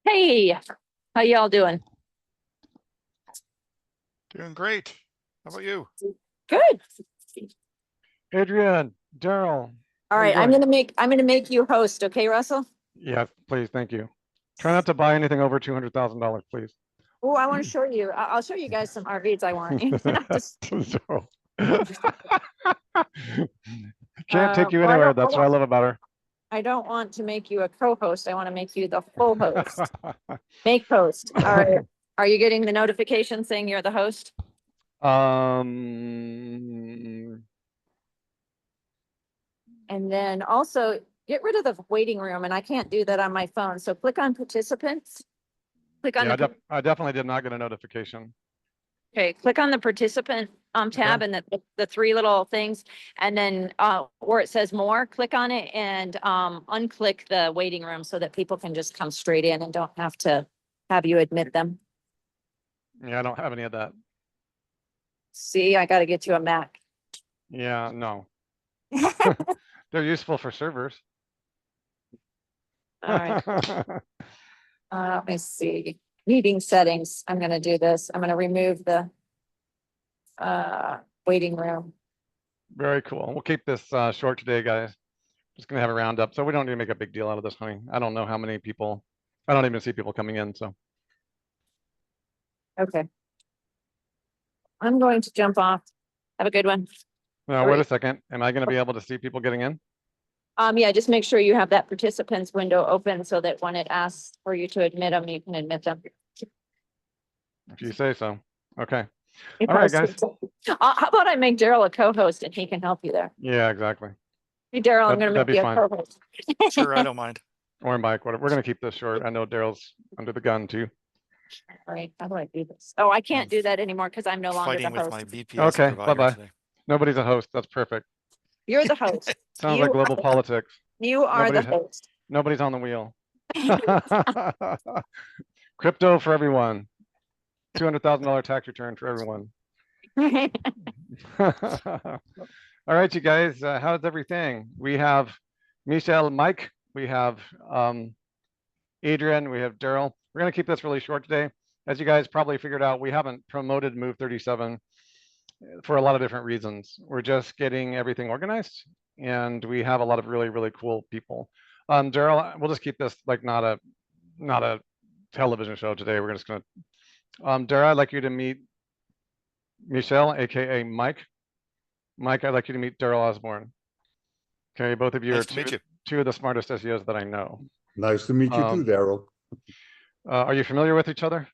Hey, how y'all doing? Doing great. How about you? Good. Adrian, Daryl. All right, I'm gonna make you host, okay, Russell? Yeah, please, thank you. Try not to buy anything over $200,000, please. Oh, I want to show you. I'll show you guys some RVs I want. Can't take you anywhere. That's what I love about her. I don't want to make you a co-host. I want to make you the full host. Make host. All right. Are you getting the notification saying you're the host? And then also get rid of the waiting room, and I can't do that on my phone. So click on participants. Click on I definitely did not get a notification. Okay, click on the participant tab and the three little things, and then where it says more, click on it and unclick the waiting room so that people can just come straight in and don't have to have you admit them. Yeah, I don't have any of that. See, I got to get you a Mac. Yeah, no. They're useful for servers. All right. Let me see. Meeting settings. I'm going to do this. I'm going to remove the waiting room. Very cool. We'll keep this short today, guys. Just gonna have a roundup, so we don't need to make a big deal out of this, honey. I don't know how many people. I don't even see people coming in. So. Okay. I'm going to jump off. Have a good one. No, wait a second. Am I going to be able to see people getting in? Yeah, just make sure you have that participants window open so that when it asks for you to admit them, you can admit them. If you say so. Okay. All right, guys. How about I make Daryl a co-host and he can help you there? Yeah, exactly. Hey, Daryl, I'm going to make you a co-host. Sure, I don't mind. Or Mike, whatever. We're going to keep this short. I know Daryl's under the gun too. All right, how do I do this? Oh, I can't do that anymore because I'm no longer the host. With my VPS okay, bye-bye. Nobody's a host. That's perfect. You're the host. Sounds like global politics. You are the host. Nobody's on the wheel. Crypto for everyone. $200,000 tax return for everyone. All right, you guys, how's everything? We have Michelle, Mike, we have Adrian, we have Daryl. We're going to keep this really short today. As you guys probably figured out, we haven't promoted Move 37 for a lot of different reasons. We're just getting everything organized, and we have a lot of really, really cool people. Daryl, we'll just keep this like not a television show today. We're just going to, Daryl, I'd like you to meet Michelle, aka Mike. Mike, I'd like you to meet Daryl Osborne. Okay, both of you are two of the smartest SEOs that I know. Nice to meet you too, Daryl. Are you familiar with each other?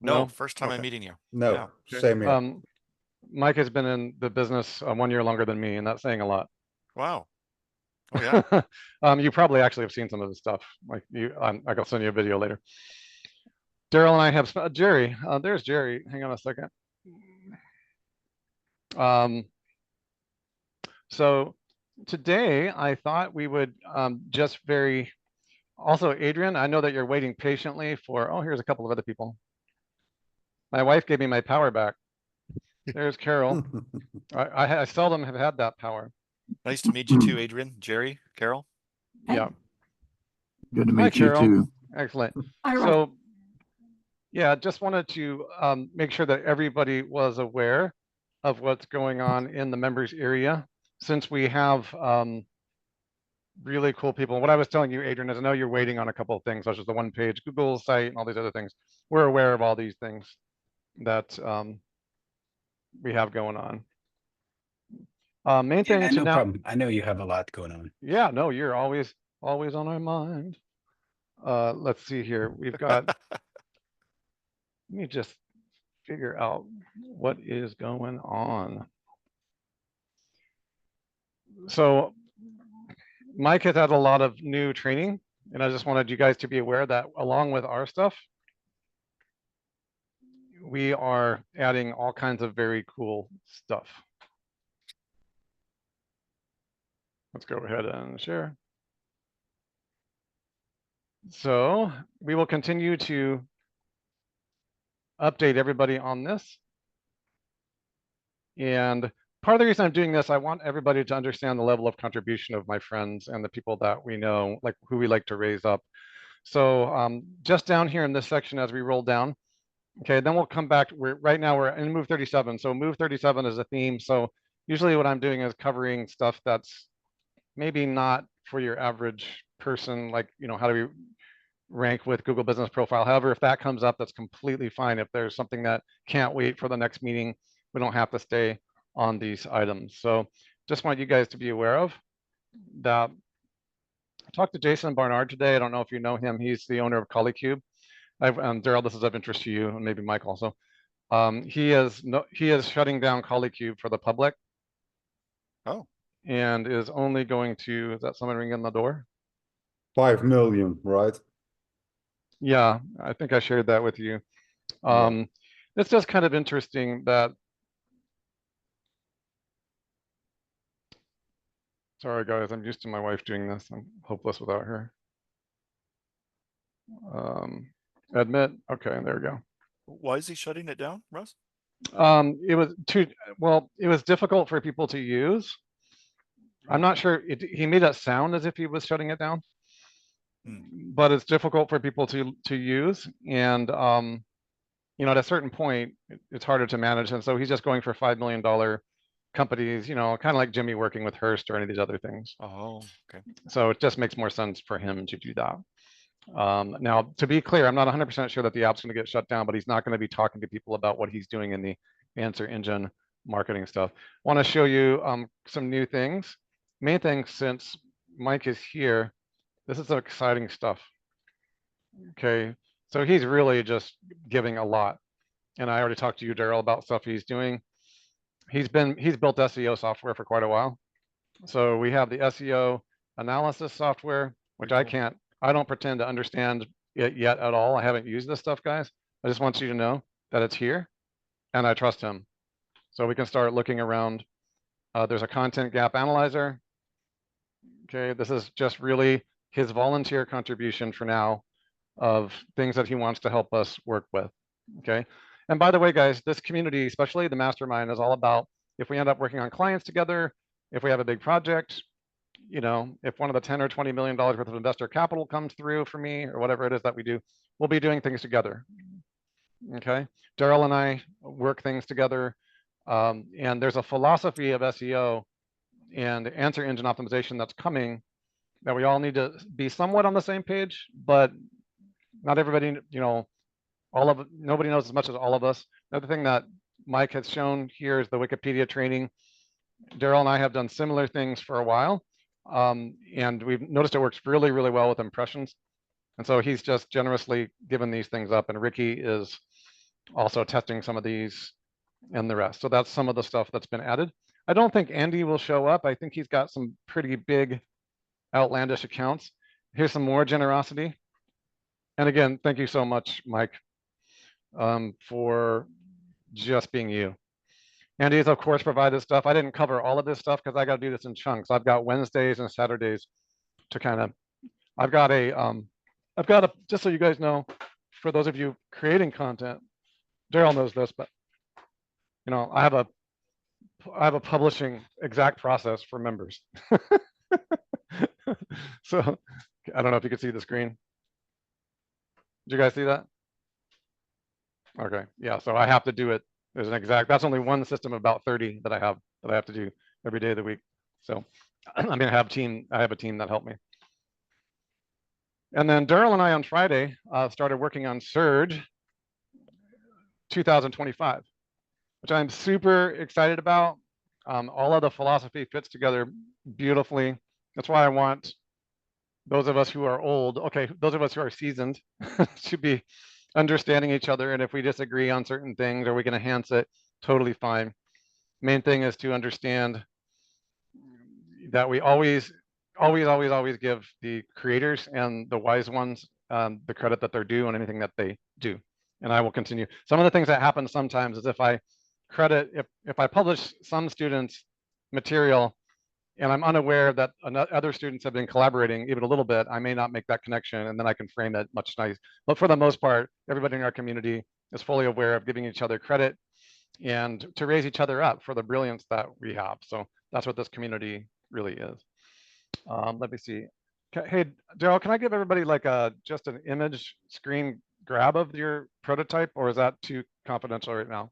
No, first time I'm meeting you. No, same here. Mike has been in the business 1 year longer than me, and that's saying a lot. Wow. Oh yeah. You probably actually have seen some of the stuff. Like I'll send you a video later. Daryl and I have Jerry. There's Jerry. Hang on a second. So today I thought we would just also Adrian, I know that you're waiting patiently for, oh, here's a couple of other people. My wife gave me my power back. There's Carol. I seldom have had that power. Nice to meet you too, Adrian, Jerry, Carol. Yeah. Good to meet you too. Excellent. So yeah, just wanted to make sure that everybody was aware of what's going on in the members area, since we have really cool people. What I was telling you, Adrian, is I know you're waiting on a couple of things, such as the one-page Google site and all these other things. We're aware of all these things that we have going on. Main thing to know. I know you have a lot going on. Yeah, no, you're always on our mind. Let's see here. We've got. Let me just figure out what is going on. So Mike has had a lot of new training, and I just wanted you guys to be aware that along with our stuff, we are adding all kinds of very cool stuff. Let's go ahead and share. So we will continue to update everybody on this. And part of the reason I'm doing this, I want everybody to understand the level of contribution of my friends and the people that we know, like who we like to raise up. So just down here in this section as we roll down, okay, then we'll come back. Right now we're in move 37. So move 37 is a theme. So usually what I'm doing is covering stuff that's maybe not for your average person, like, how do we rank with Google Business Profile. However, if that comes up, that's completely fine. If there's something that can't wait for the next meeting, we don't have to stay on these items. So just want you guys to be aware of that. I talked to Jason Barnard today. I don't know if you know him. He's the owner of Collicube. Daryl, this is of interest to you, and maybe Mike also. He is shutting down Collicube for the public. Oh. And is only going to, is that someone ringing on the door? 5 million, right? Yeah, I think I shared that with you. Yeah. It's just kind of interesting that, sorry guys, I'm used to my wife doing this. I'm hopeless without her. Admit, okay, there we go. Why is he shutting it down, Russ? It was difficult for people to use. I'm not sure, he made it sound as if he was shutting it down, but it's difficult for people to use. And at a certain point, it's harder to manage. And so he's just going for $5 million companies, kind of like Jimmy working with Hearst or any of these other things. Oh, okay. So it just makes more sense for him to do that. Now, to be clear, I'm not 100% sure that the app's going to get shut down, but he's not going to be talking to people about what he's doing in the answer engine marketing stuff. Want to show you some new things. Main thing, since Mike is here, this is exciting stuff. Okay, so he's really just giving a lot. And I already talked to you, Daryl, about stuff he's doing. He's built SEO software for quite a while. So we have the SEO analysis software, which I don't pretend to understand it yet at all. I haven't used this stuff, guys. I just want you to know that it's here and I trust him. So we can start looking around. There's a content gap analyzer. Okay, this is just really his volunteer contribution for now of things that he wants to help us work with. Okay. And by the way, guys, this community, especially the mastermind, is all about if we end up working on clients together, if we have a big project, if one of the 10 or $20 million worth of investor capital comes through for me or whatever it is that we do, we'll be doing things together. Okay. Daryl and I work things together. And there's a philosophy of SEO and answer engine optimization that's coming that we all need to be somewhat on the same page, but not everybody, nobody knows as much as all of us. Another thing that Mike has shown here is the Wikipedia training. Daryl and I have done similar things for a while, and we've noticed it works really, really well with impressions. And so he's just generously given these things up, and Ricky is also testing some of these and the rest. So that's some of the stuff that's been added. I don't think Andy will show up. I think he's got some pretty big, outlandish accounts. Here's some more generosity. And again, thank you so much, Mike, for just being you. Andy's, of course, provided stuff. I didn't cover all of this stuff because I got to do this in chunks. I've got Wednesdays and Saturdays to kind of, I've got a, just so you guys know, for those of you creating content, Daryl knows this, but, I have a publishing exact process for members. So I don't know if you can see the screen. Did you guys see that? Okay, yeah, so I have to do it. There's an exact, that's only one system of about 30 that I have to do every day of the week. So I mean, I have a team that helped me. And then Daryl and I on Friday started working on Surge 2025, which I'm super excited about. All of the philosophy fits together beautifully. That's why I want those of us who are old, okay, those of us who are seasoned to be understanding each other. And if we disagree on certain things or we can enhance it, totally fine. Main thing is to understand that we always give the creators and the wise ones the credit that they're due on anything that they do. And I will continue. Some of the things that happen sometimes is if I publish some students' material and I'm unaware that other students have been collaborating even a little bit, I may not make that connection, and then I can frame it much nice. But for the most part, everybody in our community is fully aware of giving each other credit and to raise each other up for the brilliance that we have. So that's what this community really is. Let me see. Hey, Daryl, can I give everybody like just an image screen grab of your prototype, or is that too confidential right now?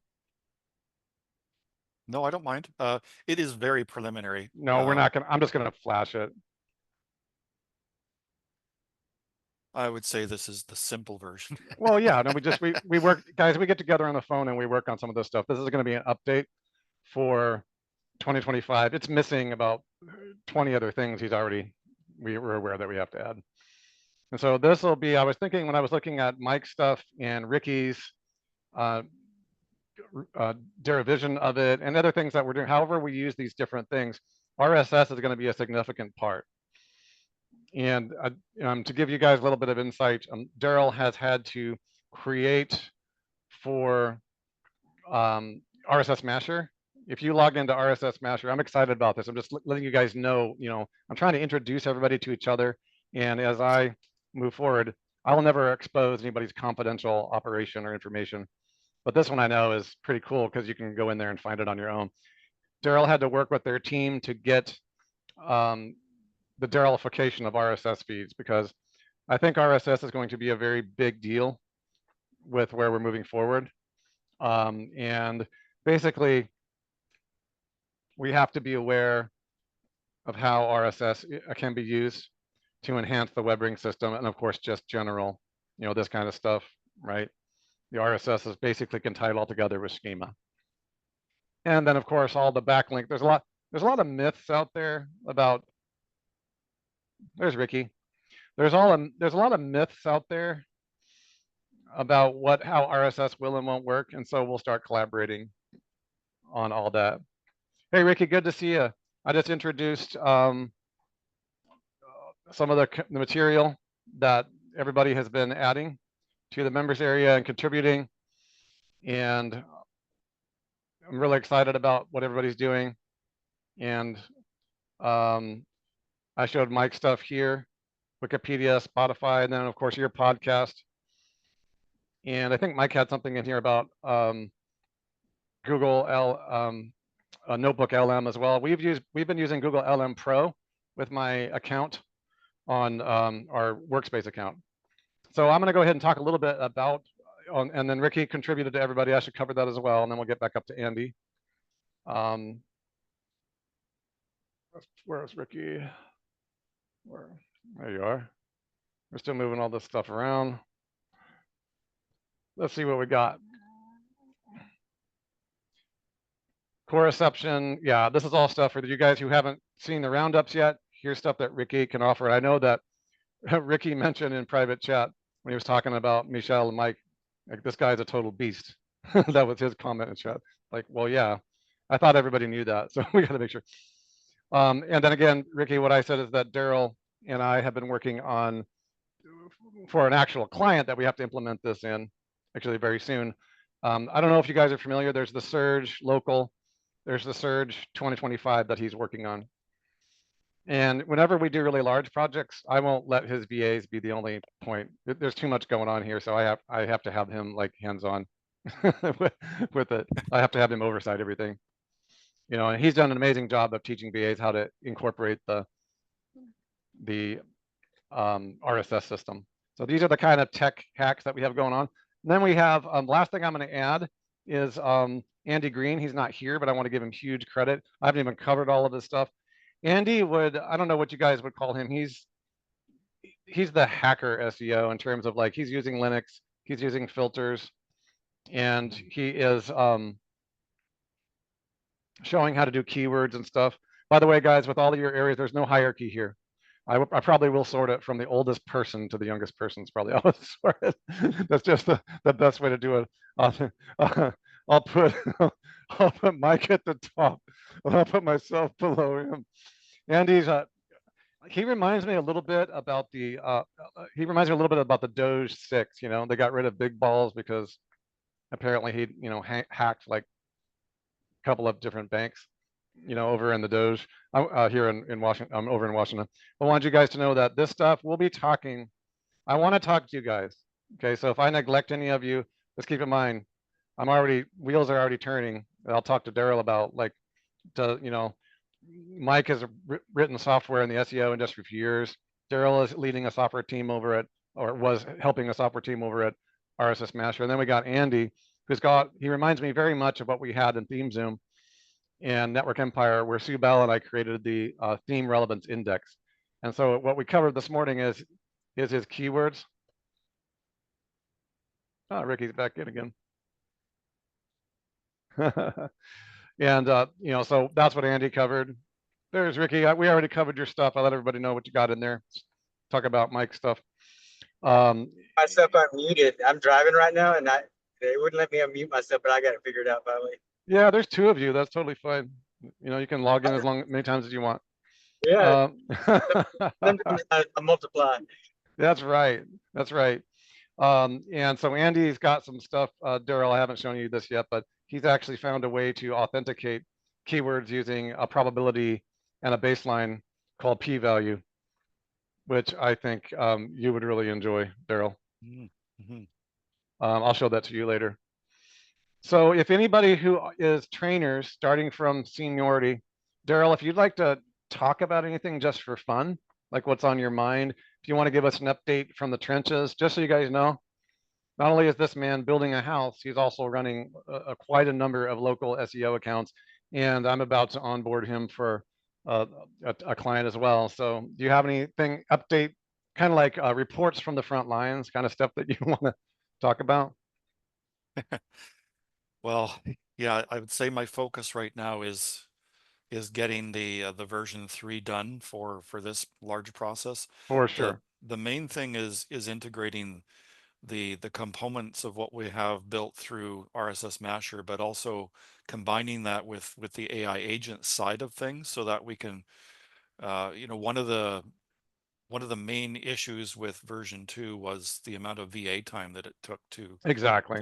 No, I don't mind. It is very preliminary. No, we're not gonna, I'm just gonna flash it. I would say this is the simple version. Well, yeah, no, we work, guys, we get together on the phone and we work on some of this stuff. This is gonna be an update for 2025. It's missing about 20 other things we were aware that we have to add. And so this will be, I was thinking when I was looking at Mike's stuff and Ricky's derivation of it and other things that we're doing, however we use these different things, RSS is going to be a significant part. And to give you guys a little bit of insight, Daryl has had to create for RSS Masher. If you log into RSS Masher, I'm excited about this. I'm just letting you guys know, I'm trying to introduce everybody to each other. And as I move forward, I will never expose anybody's confidential operation or information. But this one I know is pretty cool because you can go in there and find it on your own. Daryl had to work with their team to get the Darylification of RSS feeds, because I think RSS is going to be a very big deal with where we're moving forward. And basically, we have to be aware of how RSS can be used to enhance the WebRing system, and of course, just general, this kind of stuff, right? The RSS is basically can tie it all together with schema. And then, of course, all the backlink. There's a lot of myths out there about. There's Ricky. There's a lot of myths out there about how RSS will and won't work, and so we'll start collaborating on all that. Hey, Ricky, good to see you. I just introduced some of the material that everybody has been adding to the members area and contributing, and I'm really excited about what everybody's doing. And I showed Mike stuff here, Wikipedia, Spotify, and then of course your podcast. And I think Mike had something in here about Google Notebook LM as well. We've been using Google LM Pro with my account on our workspace account. So I'm going to go ahead and talk a little bit about, and then Ricky contributed to everybody. I should cover that as well, and then we'll get back up to Andy. Where is Ricky? There you are. We're still moving all this stuff around. Let's see what we got. Core reception, yeah, this is all stuff for you guys who haven't seen the roundups yet. Here's stuff that Ricky can offer. I know that Ricky mentioned in private chat when he was talking about Michelle and Mike, like, this guy's a total beast. That was his comment in chat. Like, well, yeah, I thought everybody knew that, so we got to make sure. And then again, Ricky, what I said is that Daryl and I have been working on for an actual client that we have to implement this in actually very soon. I don't know if you guys are familiar. There's the Surge local. There's the Surge 2025 that he's working on. And whenever we do really large projects, I won't let his VAs be the only point. There's too much going on here, so I have to have him like hands-on with it. I have to have him oversight everything. And he's done an amazing job of teaching VAs how to incorporate the RSS system. So these are the kind of tech hacks that we have going on. And then we have, last thing I'm going to add is Andy Green. He's not here, but I want to give him huge credit. I haven't even covered all of his stuff. Andy would, I don't know what you guys would call him. He's the hacker SEO in terms of, like, he's using Linux, he's using filters, and he is showing how to do keywords and stuff. By the way, guys, with all of your areas, there's no hierarchy here. I probably will sort it from the oldest person to the youngest person. It's probably how it's sorted. That's just the best way to do it. I'll put Mike at the top, and I'll put myself below him. Andy's he reminds me a little bit about the Doge 6. They got rid of big balls because apparently he hacked like a couple of different banks. over in the Doge, here in Washington, over in Washington. I want you guys to know that this stuff we'll be talking. I want to talk to you guys. Okay, so if I neglect any of you, just keep in mind, wheels are already turning. I'll talk to Daryl about Mike has written software in the SEO industry for years. Daryl is leading a software team or was helping a software team over at RSS Master. And then we got Andy, he reminds me very much of what we had in ThemeZoom and Network Empire, where Sue Bell and I created the theme relevance index. And so what we covered this morning is his keywords. Oh, Ricky's back in again. And so that's what Andy covered. There's Ricky. We already covered your stuff. I let everybody know what you got in there. Talk about Mike's stuff. Myself unmuted. I'm driving right now, and they wouldn't let me unmute myself, but I got it figured out finally. Yeah, there's two of you. That's totally fine. You can log in many times as you want. Yeah. I multiply. That's right. That's right. And so Andy's got some stuff. Daryl, I haven't shown you this yet, but he's actually found a way to authenticate keywords using a probability and a baseline called p-value, which I think you would really enjoy, Daryl. Mm-hmm. I'll show that to you later. So if anybody who is trainers starting from seniority, Daryl, if you'd like to talk about anything just for fun, like what's on your mind, if you want to give us an update from the trenches, just so you guys know, not only is this man building a house, he's also running quite a number of local SEO accounts, and I'm about to onboard him for a client as well. So do you have anything update, kind of like reports from the front lines, kind of stuff that you want to talk about? Well, yeah, I would say my focus right now is getting the version 3 done for this large process. For sure. The main thing is integrating the components of what we have built through RSS Masher, but also combining that with the AI agent side of things, so that we can one of the main issues with version 2 was the amount of VA time that it took to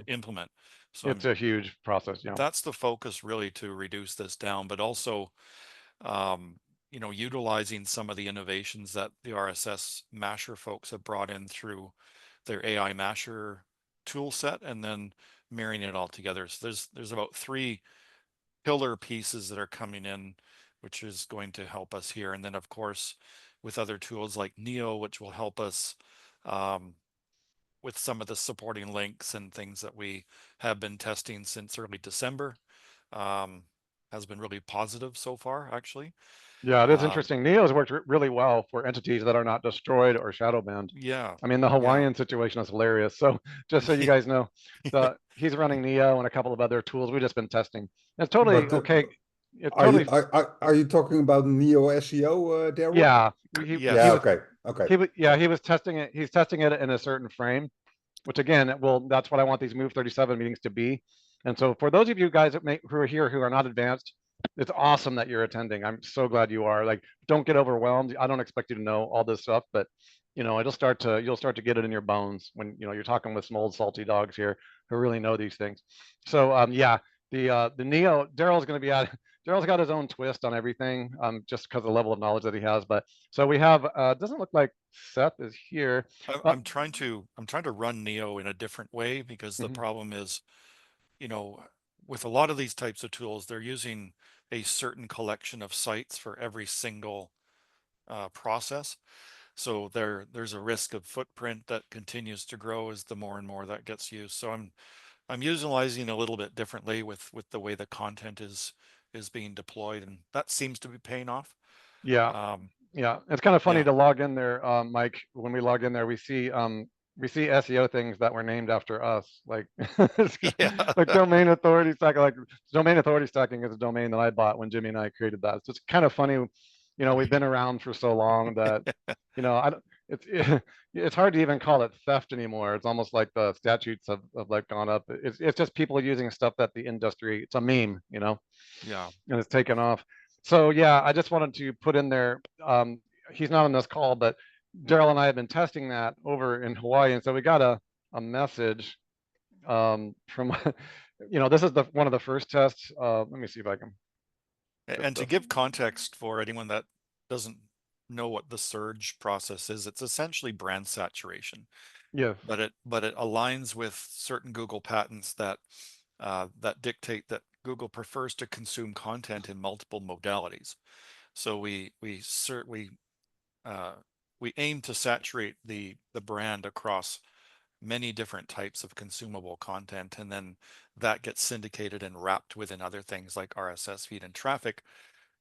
implement. So it's a huge process. Yeah, that's the focus, really, to reduce this down, but also utilizing some of the innovations that the RSS Masher folks have brought in through their AI Masher tool set, and then marrying it all together. So there's about 3 pillar pieces that are coming in, which is going to help us here. And then, of course, with other tools like Neo, which will help us with some of the supporting links and things that we have been testing since early December. Has been really positive so far, actually. Yeah, it is interesting. Neo has worked really well for entities that are not destroyed or shadow banned. Yeah. I mean, the Hawaiian situation is hilarious. So just so you guys know, he's running Neo and a couple of other tools we've just been testing. It's totally okay. It's totally. Are you talking about Neo SEO, Daryl? Yeah. Okay. He was testing it. He's testing it in a certain frame, which again, that's what I want these Move 37 meetings to be. And so for those of you guys who are here who are not advanced, it's awesome that you're attending. I'm so glad you are. Like, don't get overwhelmed. I don't expect you to know all this stuff, but you'll start to get it in your bones when you're talking with some old salty dogs here who really know these things. So the Neo, Daryl's going to be at. Daryl's got his own twist on everything, just because of the level of knowledge that he has. But so we have. Doesn't look like Seth is here. I'm trying to run Neo in a different way, because the problem is, with a lot of these types of tools, they're using a certain collection of sites for every single process. So there's a risk of footprint that continues to grow as the more and more that gets used. So I'm utilizing a little bit differently with the way the content is being deployed, and that seems to be paying off. Yeah. It's kind of funny to log in there, Mike. When we log in there, we see SEO things that were named after us, like like domain authority stacking. Like domain authority stacking is a domain that I bought when Jimmy and I created that. It's just kind of funny. We've been around for so long that it's hard to even call it theft anymore. It's almost like the statutes have like gone up. It's just people using stuff that the industry, it's a meme, and it's taken off. So yeah, I just wanted to put in there, he's not on this call, but Daryl and I have been testing that over in Hawaii. And so we got a message from, this is one of the first tests. Let me see if I can. And to give context for anyone that doesn't know what the surge process is, it's essentially brand saturation. Yes. But it aligns with certain Google patents that that dictate that Google prefers to consume content in multiple modalities. So we aim to saturate the brand across many different types of consumable content, and then that gets syndicated and wrapped within other things like RSS feed and traffic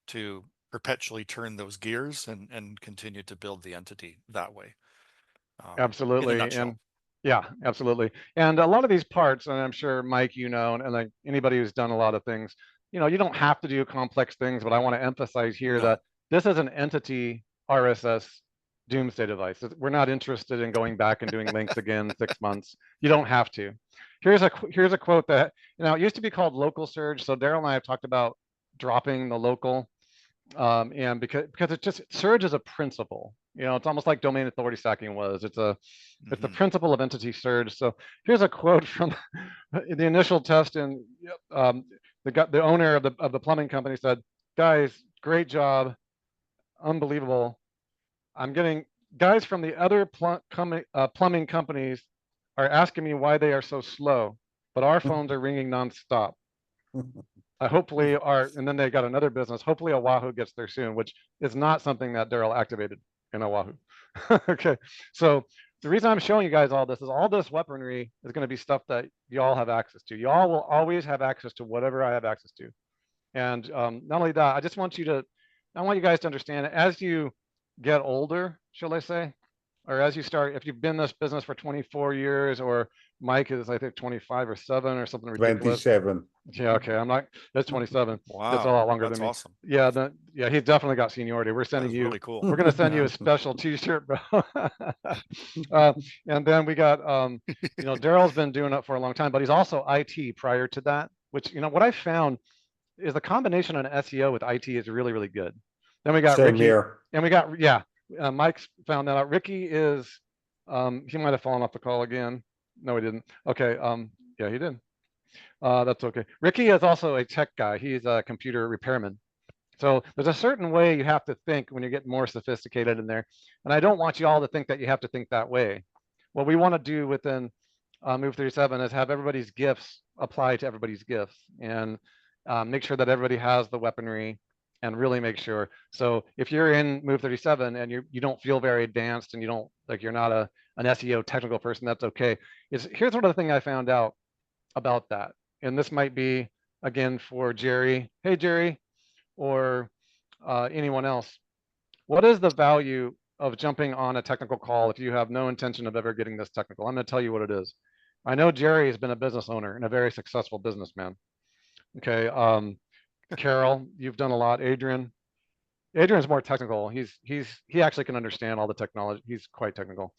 to perpetually turn those gears and continue to build the entity that way. In a Absolutely. nutshell. And yeah, absolutely. And a lot of these parts, and I'm sure Mike, you know, and like anybody who's done a lot of things, you know, you don't have to do complex things, but I want to emphasize here that this is an entity RSS doomsday device. We're not interested in going back and doing links again 6 months. You don't have to. Here's a quote that, you know, it used to be called local surge. So Daryl and I have talked about dropping the local, and because it just surge is a principle. You know, it's almost like domain authority stacking was. It's the principle of entity surge. So here's a quote from the initial test, and the owner of the plumbing company said, "Guys, great job, unbelievable. I'm getting guys from the other plumbing companies are asking me why they are so slow, but our phones are ringing nonstop. Hopefully and then they got another business. Hopefully Oahu gets there soon," which is not something that Daryl activated in Oahu. Okay, so the reason I'm showing you guys all this is all this weaponry is going to be stuff that y'all have access to. Y'all will always have access to whatever I have access to. And not only that, I want you guys to understand, as you get older, shall I say, or as you start, if you've been in this business for 24 years, or Mike is, I think, 25 or 7 or something ridiculous. 27. Yeah, okay, that's 27. Wow, that's a lot longer that's than me. awesome. Yeah, yeah, he's definitely got seniority. We're sending you, really cool. We're going to send you a special T-shirt, bro. And then we got, you know, Daryl's been doing it for a long time, but he's also IT prior to that, which, you know, what I found is the combination on SEO with IT is really, really good. Then we got Same Ricky, here. and we got, Mike's found that out. Ricky is, he might have fallen off the call again. No, he didn't. Okay, yeah, he did. That's okay. Ricky is also a tech guy. He's a computer repairman. So there's a certain way you have to think when you get more sophisticated in there. And I don't want you all to think that you have to think that way. What we want to do within Move 37 is have everybody's gifts apply to everybody's gifts, and make sure that everybody has the weaponry, and really make sure. So if you're in Move 37 and you don't feel very advanced, and you don't, like, you're not an SEO technical person, that's okay. Here's one of the things I found out about that. And this might be, again, for Jerry. Hey, Jerry, or anyone else. What is the value of jumping on a technical call if you have no intention of ever getting this technical? I'm going to tell you what it is. I know Jerry has been a business owner and a very successful businessman. Okay, Carol, you've done a lot. Adrian's more technical. He actually can understand all the technology. He's quite technical.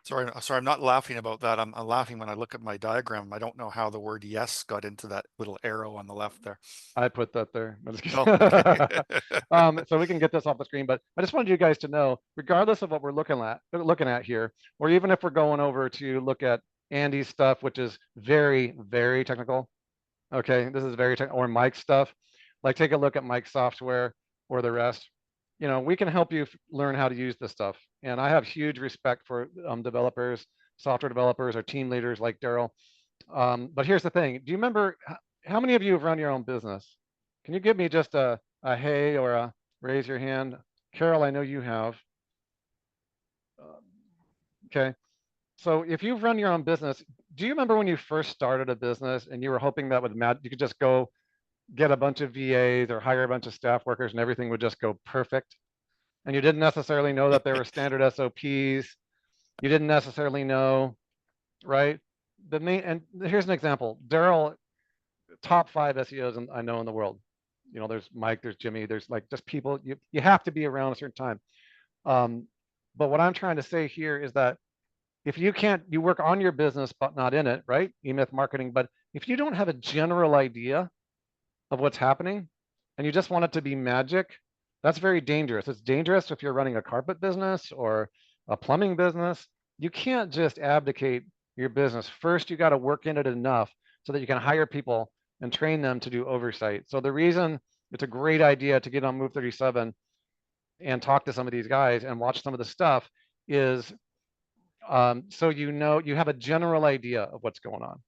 Sorry, I'm not laughing about that. I'm laughing when I look at my diagram. I don't know how the word yes got into that little arrow on the left there. I put that there. Oh, okay. So we can get this off the screen, but I just wanted you guys to know, regardless of what we're looking at here, or even if we're going over to look at Andy's stuff, which is very, very technical. Okay, this is very technical, or Mike's stuff. Like, take a look at Mike's software or the rest. You know, we can help you learn how to use this stuff. And I have huge respect for developers, software developers, or team leaders like Daryl. But here's the thing. Do you remember, how many of you have run your own business? Can you give me just a hey or a raise your hand? Carol, I know you have. Okay. So if you've run your own business, do you remember when you first started a business and you were hoping that you could just go get a bunch of VAs or hire a bunch of staff workers and everything would just go perfect? And you didn't necessarily know that there were standard SOPs. You didn't necessarily know, right? And here's an example. Daryl, top 5 SEOs I know in the world. You know, there's Mike, there's Jimmy, there's like just people, you have to be around a certain time. But what I'm trying to say here is that if you work on your business, but not in it, right? E-myth marketing. But if you don't have a general idea of what's happening and you just want it to be magic, that's very dangerous. It's dangerous if you're running a carpet business or a plumbing business. You can't just abdicate your business. First, you got to work in it enough so that you can hire people and train them to do oversight. So the reason it's a great idea to get on Move 37 and talk to some of these guys and watch some of the stuff is so you know, you have a general idea of what's going on,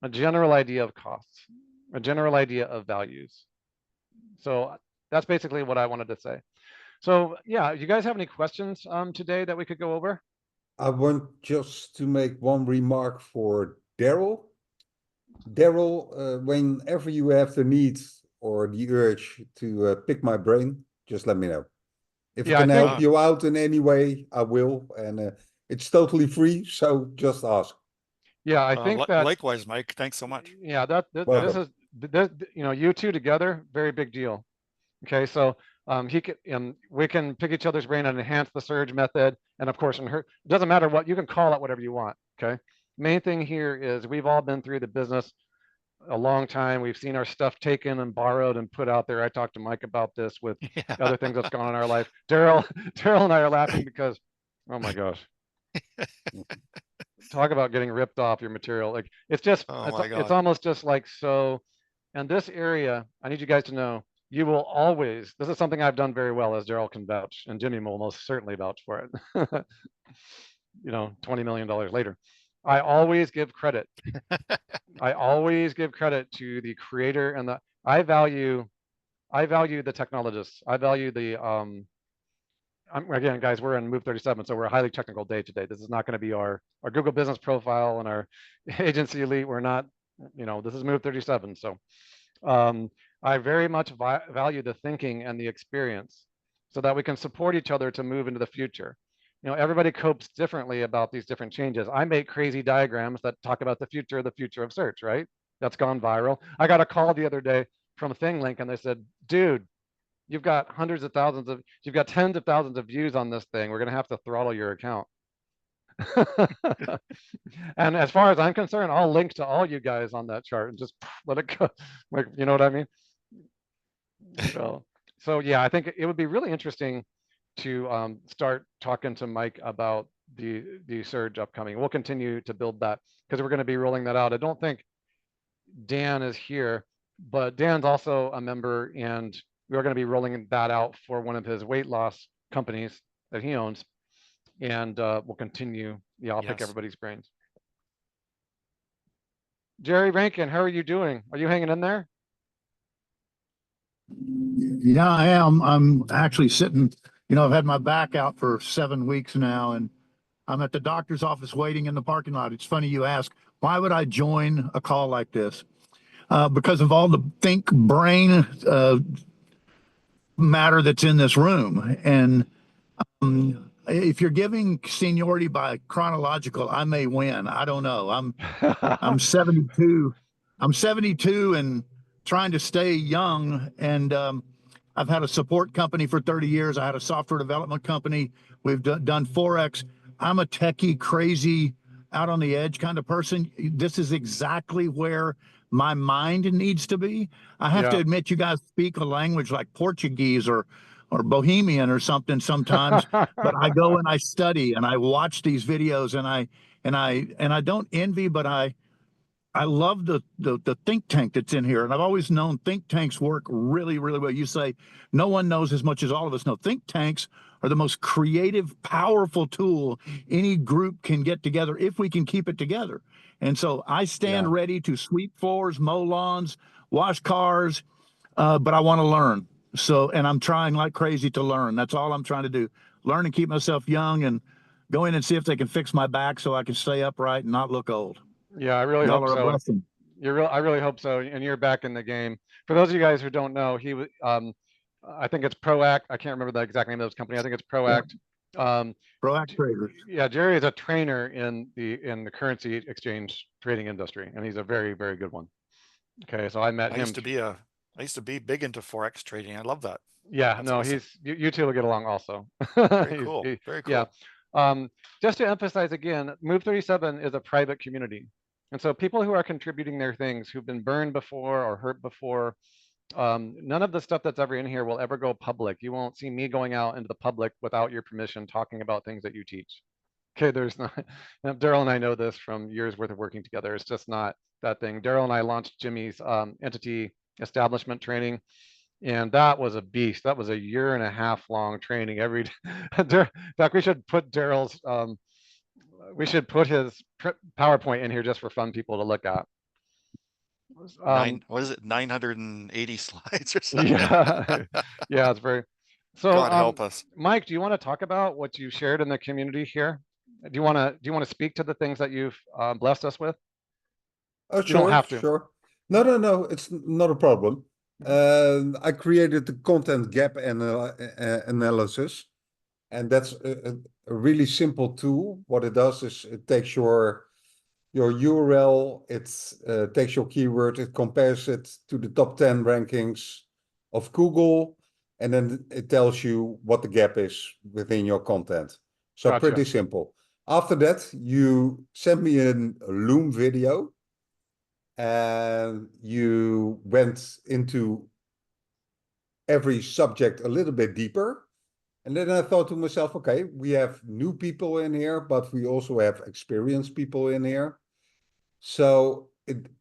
a general idea of costs, a general idea of values. So that's basically what I wanted to say. So yeah, you guys have any questions today that we could go over? I want just to make one remark for Daryl. Daryl, whenever you have the need or the urge to pick my brain, just let me know. If I can help you out in any way, I will. And it's totally free, so just ask. Yeah, I think that likewise, Mike. Thanks so much. Yeah, this is you know, you two together, very big deal. Okay, so we can pick each other's brain and enhance the surge method, and of course, it doesn't matter what, you can call it whatever you want. Okay, main thing here is we've all been through the business a long time. We've seen our stuff taken and borrowed and put out there. I talked to Mike about this with other things that's gone on in our life. Daryl and I are laughing because, oh my gosh. Talk about getting ripped off your material. Like it's just, it's almost just like, so, and this area, I need you guys to know, you will always, this is something I've done very well, as Daryl can vouch, and Jimmy will most certainly vouch for it. You know, $20 million later. I always give credit. I always give credit to the creator and I value the technologists. I value the, again, guys, we're in Move 37, so we're a highly technical day today. This is not going to be our Google business profile and our agency elite. We're not, you know, this is Move 37. So I very much value the thinking and the experience so that we can support each other to move into the future. You know, everybody copes differently about these different changes. I make crazy diagrams that talk about the future of search, right? That's gone viral. I got a call the other day from ThingLink and they said, dude, you've got you've got tens of thousands of views on this thing. We're going to have to throttle your account. And as far as I'm concerned, I'll link to all you guys on that chart and just let it go. Like, you know what I mean? So yeah, I think it would be really interesting to start talking to Mike about the surge upcoming. We'll continue to build that because we're going to be rolling that out. I don't think Dan is here, but Dan's also a member, and we're going to be rolling that out for one of his weight loss companies that he owns, and we'll continue. Yeah, I'll pick everybody's brains. Jerry Rankin, how are you doing? Are you hanging in there? Yeah, I am. I'm actually sitting, you know, I've had my back out for 7 weeks now, and I'm at the doctor's office waiting in the parking lot. It's funny you ask, why would I join a call like this? Because of all the think brain matter that's in this room. And if you're giving seniority by chronological, I may win. I don't know. I'm 72. I'm 72 and trying to stay young. And I've had a support company for 30 years. I had a software development company. We've done Forex. I'm a techie, crazy, out on the edge kind of person. This is exactly where my mind needs to be. I have to admit, you guys speak a language like Portuguese or Bohemian or something sometimes, but I go and I study and I watch these videos and I don't envy, but I love the think tank that's in here. And I've always known think tanks work really, really well. You say no one knows as much as all of us know. Think tanks are the most creative, powerful tool any group can get together if we can keep it together. And so I stand ready to sweep floors, mow lawns, wash cars, but I want to learn. So, and I'm trying like crazy to learn. That's all I'm trying to do. Learn and keep myself young and go in and see if they can fix my back so I can stay upright and not look old. Yeah, I really hope so. I really hope so. And you're back in the game. For those of you guys who don't know, he was, I think it's Proact. I can't remember the exact name of those company. I think it's Proact. Proact Traders. Yeah, Jerry is a trainer in the currency exchange trading industry, and he's a very, very good one. Okay, so I met him. I used to be big into Forex trading. I love that. Yeah, that's awesome. You two will get along also. Very cool. Very cool. Yeah. Just to emphasize again, Move 37 is a private community. And so people who are contributing their things, who've been burned before or hurt before, none of the stuff that's ever in here will ever go public. You won't see me going out into the public without your permission talking about things that you teach. Okay, there's not, Daryl and I know this from years worth of working together. It's just not that thing. Daryl and I launched Jimmy's entity establishment training. And that was a beast. That was a 1.5 year long training every day. In fact, we should put Daryl's, we should put his PowerPoint in here just for fun people to look at. What is it? 980 slides or something? Yeah, yeah, it's very. So, God help us. Mike, do you want to talk about what you shared in the community here? Do you want to speak to the things that you've blessed us with? Oh, You don't have to. sure. No, it's not a problem. I created the content gap analysis, and that's a really simple tool. What it does is it takes your URL, it takes your keyword, it compares it to the top 10 rankings of Google, and then it tells you what the gap is within your content. So Gotcha. pretty simple. After that, you send me a Loom video, and you went into every subject a little bit deeper. And then I thought to myself, okay, we have new people in here, but we also have experienced people in here. So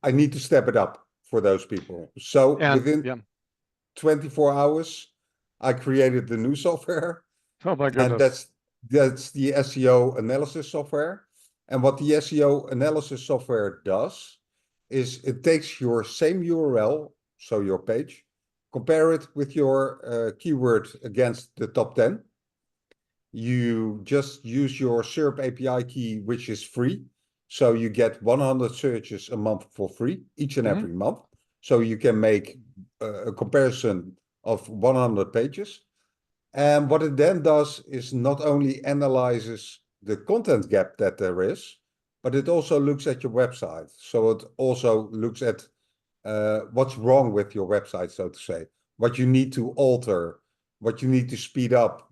I need to step it up for those people. So within 24 hours, I created the new software. Oh my goodness. And that's the SEO analysis software. And what the SEO analysis software does is it takes your same URL, so your page, compare it with your keyword against the top 10. You just use your SERP API key, which is free. So you get 100 searches a month for free, each and every month. So you can make a comparison of 100 pages. And what it then does is not only analyzes the content gap that there is, but it also looks at your website. So it also looks at what's wrong with your website, so to say, what you need to alter, what you need to speed up.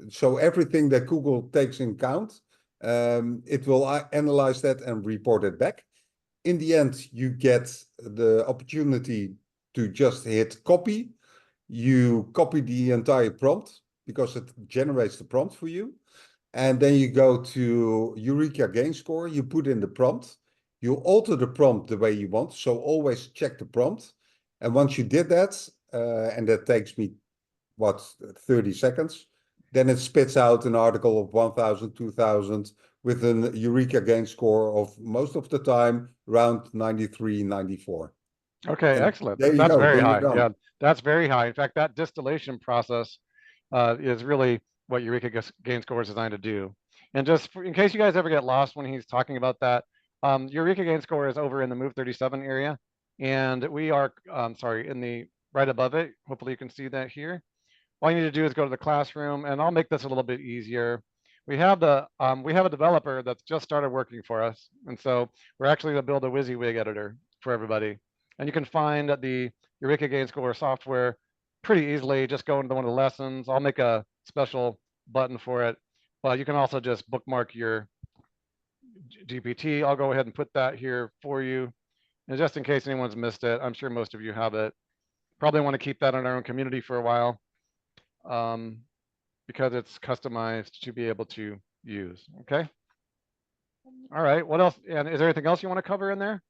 So everything that Google takes in account, it will analyze that and report it back. In the end, you get the opportunity to just hit copy. You copy the entire prompt because it generates the prompt for you. And then you go to Eureka Gain Score, you put in the prompt, you alter the prompt the way you want. So always check the prompt. And once you did that, and that takes me, 30 seconds, then it spits out an article of 1,000, 2,000 with an Eureka Gain Score of most of the time around 93, 94. Okay, And excellent. there you That's go. very Then you're high. done. Yeah, that's very high. In fact, that distillation process is really what Eureka Gain Score is designed to do. And just in case you guys ever get lost when he's talking about that, Eureka Gain Score is over in the Move 37 area. And we are, sorry, in the right above it. Hopefully you can see that here. All you need to do is go to the classroom, and I'll make this a little bit easier. We have a developer that's just started working for us. And so we're actually gonna build a WYSIWYG editor for everybody. And you can find the Eureka Gain Score software pretty easily. Just go into one of the lessons. I'll make a special button for it, but you can also just bookmark your GPT. I'll go ahead and put that here for you. And just in case anyone's missed it, I'm sure most of you have it. Probably want to keep that in our own community for a while because it's customized to be able to use. Okay. All right. What else? And is there anything else you want to cover in there?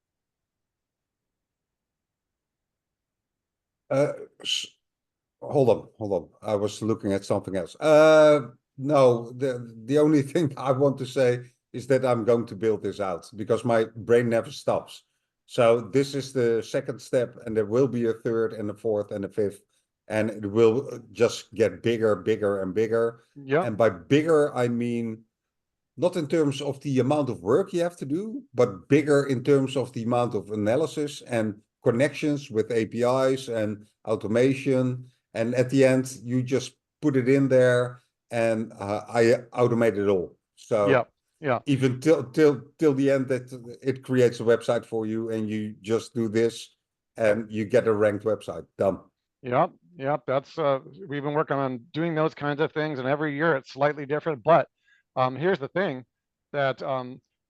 Hold on. I was looking at something else. No, the only thing I want to say is that I'm going to build this out because my brain never stops. So this is the second step, and there will be a third and a fourth and a fifth, and it will just get bigger, bigger and bigger. Yeah. And by bigger, I mean not in terms of the amount of work you have to do, but bigger in terms of the amount of analysis and connections with APIs and automation. And at the end, you just put it in there, and I automate it all. So even till the end, that it creates a website for you, and you just do this, and you get a ranked website done. Yep. That's we've been working on doing those kinds of things, and every year it's slightly different. But here's the thing that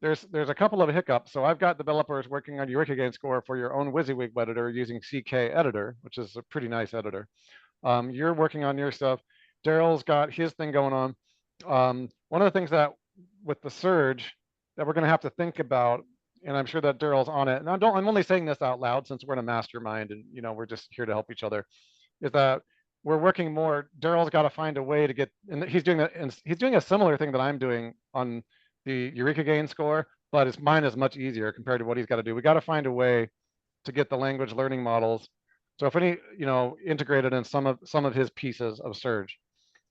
there's a couple of hiccups. So I've got developers working on Eureka Gain Score for your own WYSIWYG editor using CK Editor, which is a pretty nice editor. You're working on your stuff. Daryl's got his thing going on. One of the things that with the surge that we're going to have to think about, and I'm sure that Daryl's on it. And I'm only saying this out loud since we're in a mastermind, and we're just here to help each other. is that we're working more. Daryl's got to find a way to get, and he's doing that, and he's doing a similar thing that I'm doing on the Eureka gain score, but mine is much easier compared to what he's got to do. We got to find a way to get the language learning models. So if any, integrated in some of his pieces of Surge.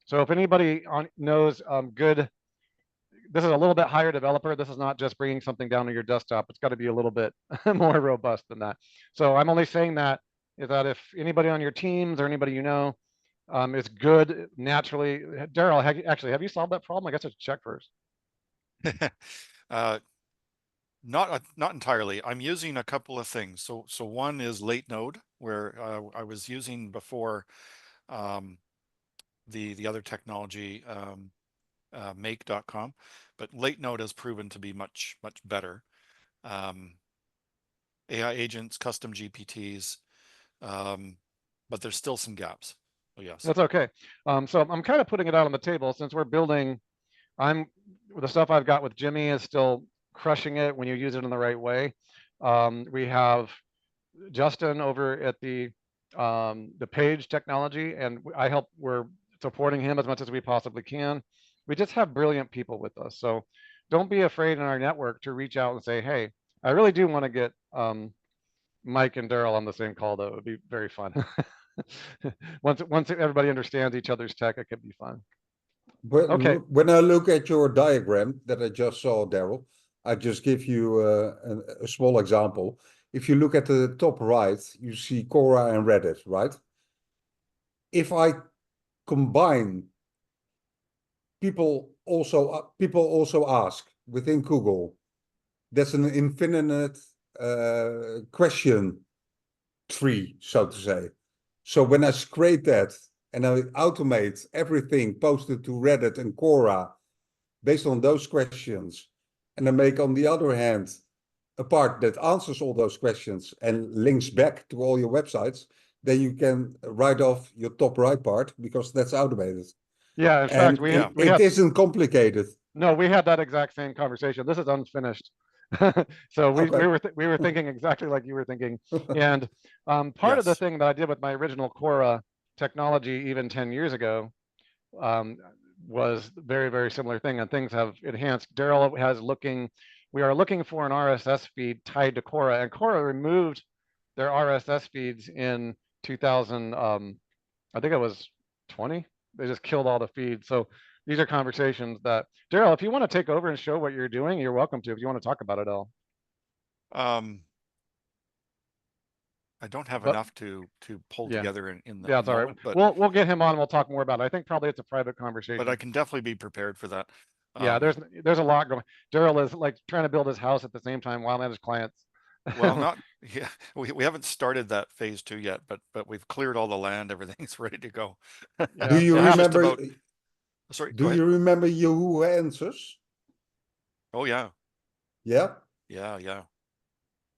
So if anybody knows good, this is a little bit higher developer. This is not just bringing something down to your desktop. It's got to be a little bit more robust than that. So I'm only saying that is that if anybody on your teams or anybody is good naturally. Daryl, have you solved that problem? I guess I should check first. Not entirely. I'm using a couple of things. So one is late node, where I was using before the other technology, make.com, but late node has proven to be much better. AI agents, custom GPTs, but there's still some gaps. Oh yes, that's okay. So I'm kind of putting it out on the table since we're building. The stuff I've got with Jimmy is still crushing it when you use it in the right way. We have Justin over at the page technology, and we're supporting him as much as we possibly can. We just have brilliant people with us. So don't be afraid in our network to reach out and say, hey, I really do want to get Mike and Daryl on the same call, though. It would be very fun. once everybody understands each other's tech, it could be fun. But okay. When I look at your diagram that I just saw, Daryl, I just give you a small example. If you look at the top right, you see Quora and Reddit, right? If I combine, people also ask within Google. That's an infinite question tree, so to say. So when I scrape that and I automate everything posted to Reddit and Quora based on those questions, and I make, on the other hand, a part that answers all those questions and links back to all your websites, then you can write off your top right part because that's automated. Yeah, in fact, it isn't complicated. No, we had that exact same conversation. This is unfinished. So we were thinking exactly like you were thinking. And part of the thing that I did with my original Quora technology even 10 years ago was very, very similar thing, and things have enhanced. Daryl we are looking for an RSS feed tied to Quora, and Quora removed their RSS feeds in 2000, I think it was 20. They just killed all the feeds. So these are conversations that, Daryl, if you want to take over and show what you're doing, you're welcome to. If you want to talk about it all. I don't have enough to pull together in the. Yeah, it's all right. But we'll get him on. And we'll talk more about it. I think probably it's a private conversation. But I can definitely be prepared for that. Yeah, there's a lot going. Daryl is like trying to build his house at the same time while manage clients. Well, we haven't started that phase 2 yet, but we've cleared all the land. Everything's ready to go. Yeah. Do you remember? Sorry. Do you remember Yahoo Answers? Oh yeah. Yeah. Yeah.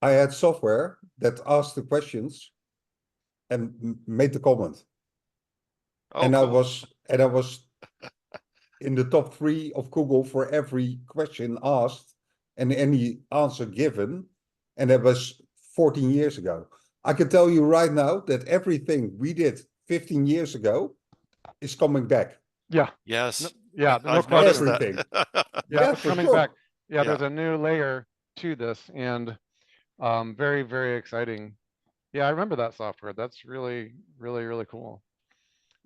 I had software that asked the questions and made the comment. Oh, and cool. I was in the top 3 of Google for every question asked and any answer given. And that was 14 years ago. I can tell you right now that everything we did 15 years ago is coming back. Yeah. Yes. No question. Everything. It's coming back. Yeah, there's a new layer to this, and very, very exciting. Yeah, I remember that software. That's really, really, really cool.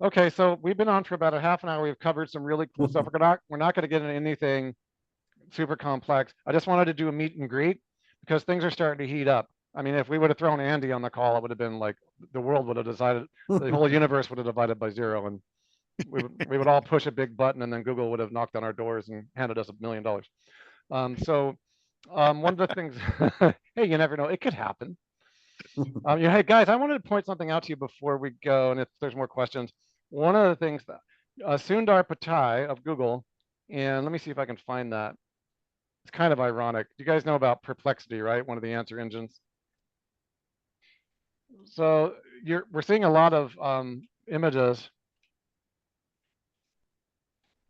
Okay, so we've been on for about a half an hour. We've covered some really cool stuff. We're not going to get into anything super complex. I just wanted to do a meet and greet because things are starting to heat up. I mean, if we would have thrown Andy on the call, it would have been like the world would have decided, the whole universe would have divided by 0, and we would all push a big button, and then Google would have knocked on our doors and handed us $1 million. One of the things, hey, you never know, it could happen. Hey guys, I wanted to point something out to you before we go, and if there's more questions. One of the things that Sundar Pichai of Google, and let me see if I can find that. It's kind of ironic. You guys know about Perplexity, right? One of the answer engines. So we're seeing a lot of images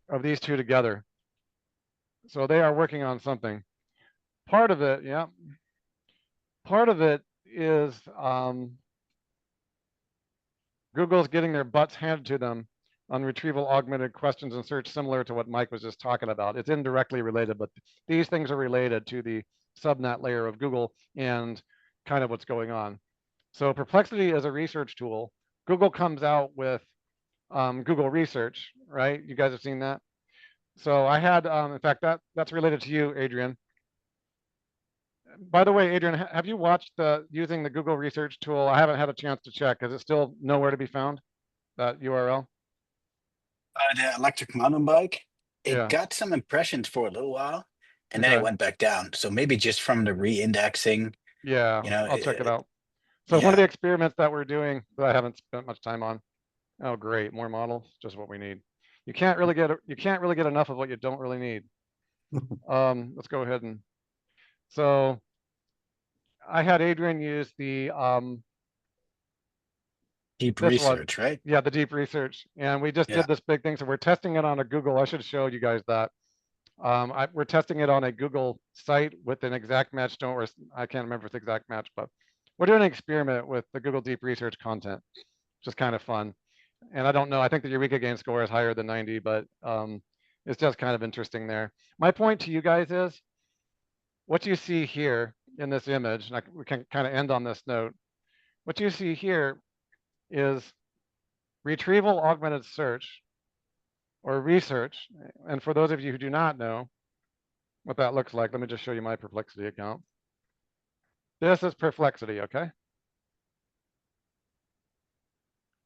of these two together. So they are working on something. Part of it, part of it is Google's getting their butts handed to them on retrieval augmented questions and search, similar to what Mike was just talking about. It's indirectly related, but these things are related to the subnet layer of Google and kind of what's going on. So Perplexity is a research tool. Google comes out with Google Research, right? You guys have seen that. So I had, in fact, that's related to you, Adrian. By the way, Adrian, have you watched using the Google Research tool? I haven't had a chance to check. Is it still nowhere to be found, that URL? The electric mountain bike, it Yeah. got some impressions for a little while, and then Okay. it went back down. So maybe just from the re-indexing, Yeah, you know, I'll check it out. So one of yeah. the experiments that we're doing that I haven't spent much time on. Oh, great, more models, just what we need. You can't really get enough of what you don't really need. Let's go ahead and, so I had Adrian use the Deep this one. research, right? Yeah, the deep research, and we just Yeah. did this big thing. So we're testing it on a Google. I should show you guys that. We're testing it on a Google site with an exact match. I can't remember if it's exact match, but we're doing an experiment with the Google Deep Research content, which is kind of fun. And I don't know, I think the Eureka gain score is higher than 90, but it's just kind of interesting there. My point to you guys is, what you see here in this image, and we can kind of end on this note, what you see here is retrieval augmented search or research. And for those of you who do not know what that looks like, let me just show you my Perplexity account. This is Perplexity, okay?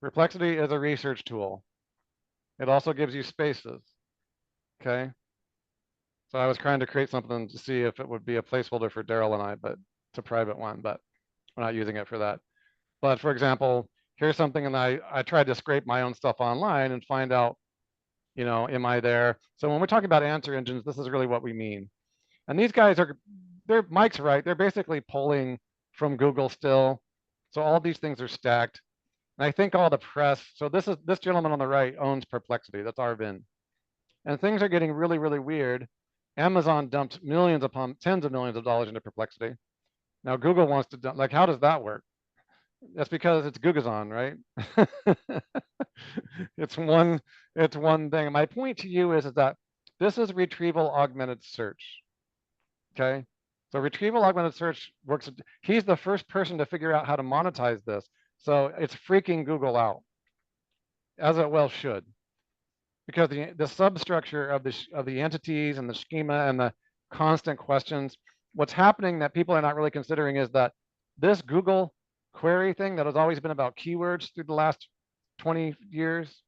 Perplexity is a research tool. It also gives you spaces, okay? So I was trying to create something to see if it would be a placeholder for Daryl and I, but it's a private one, but we're not using it for that. But for example, here's something, and I tried to scrape my own stuff online and find out, you know, am I there? So when we're talking about answer engines, this is really what we mean. And these guys Mike's right, they're basically pulling from Google still. So all these things are stacked. And I think all the press, so this gentleman on the right owns Perplexity, that's Arvin. And things are getting really, really weird. Amazon dumped millions upon tens of millions of dollars into Perplexity. Now Google wants to dump, like, how does that work? That's because it's Googazon, right? It's one thing. My point to you is that this is retrieval augmented search. Okay. So retrieval augmented search works. He's the first person to figure out how to monetize this. So it's freaking Google out, as it well should, because the substructure of the entities and the schema and the constant questions. What's happening that people are not really considering is that this Google query thing that has always been about keywords through the last 20 years,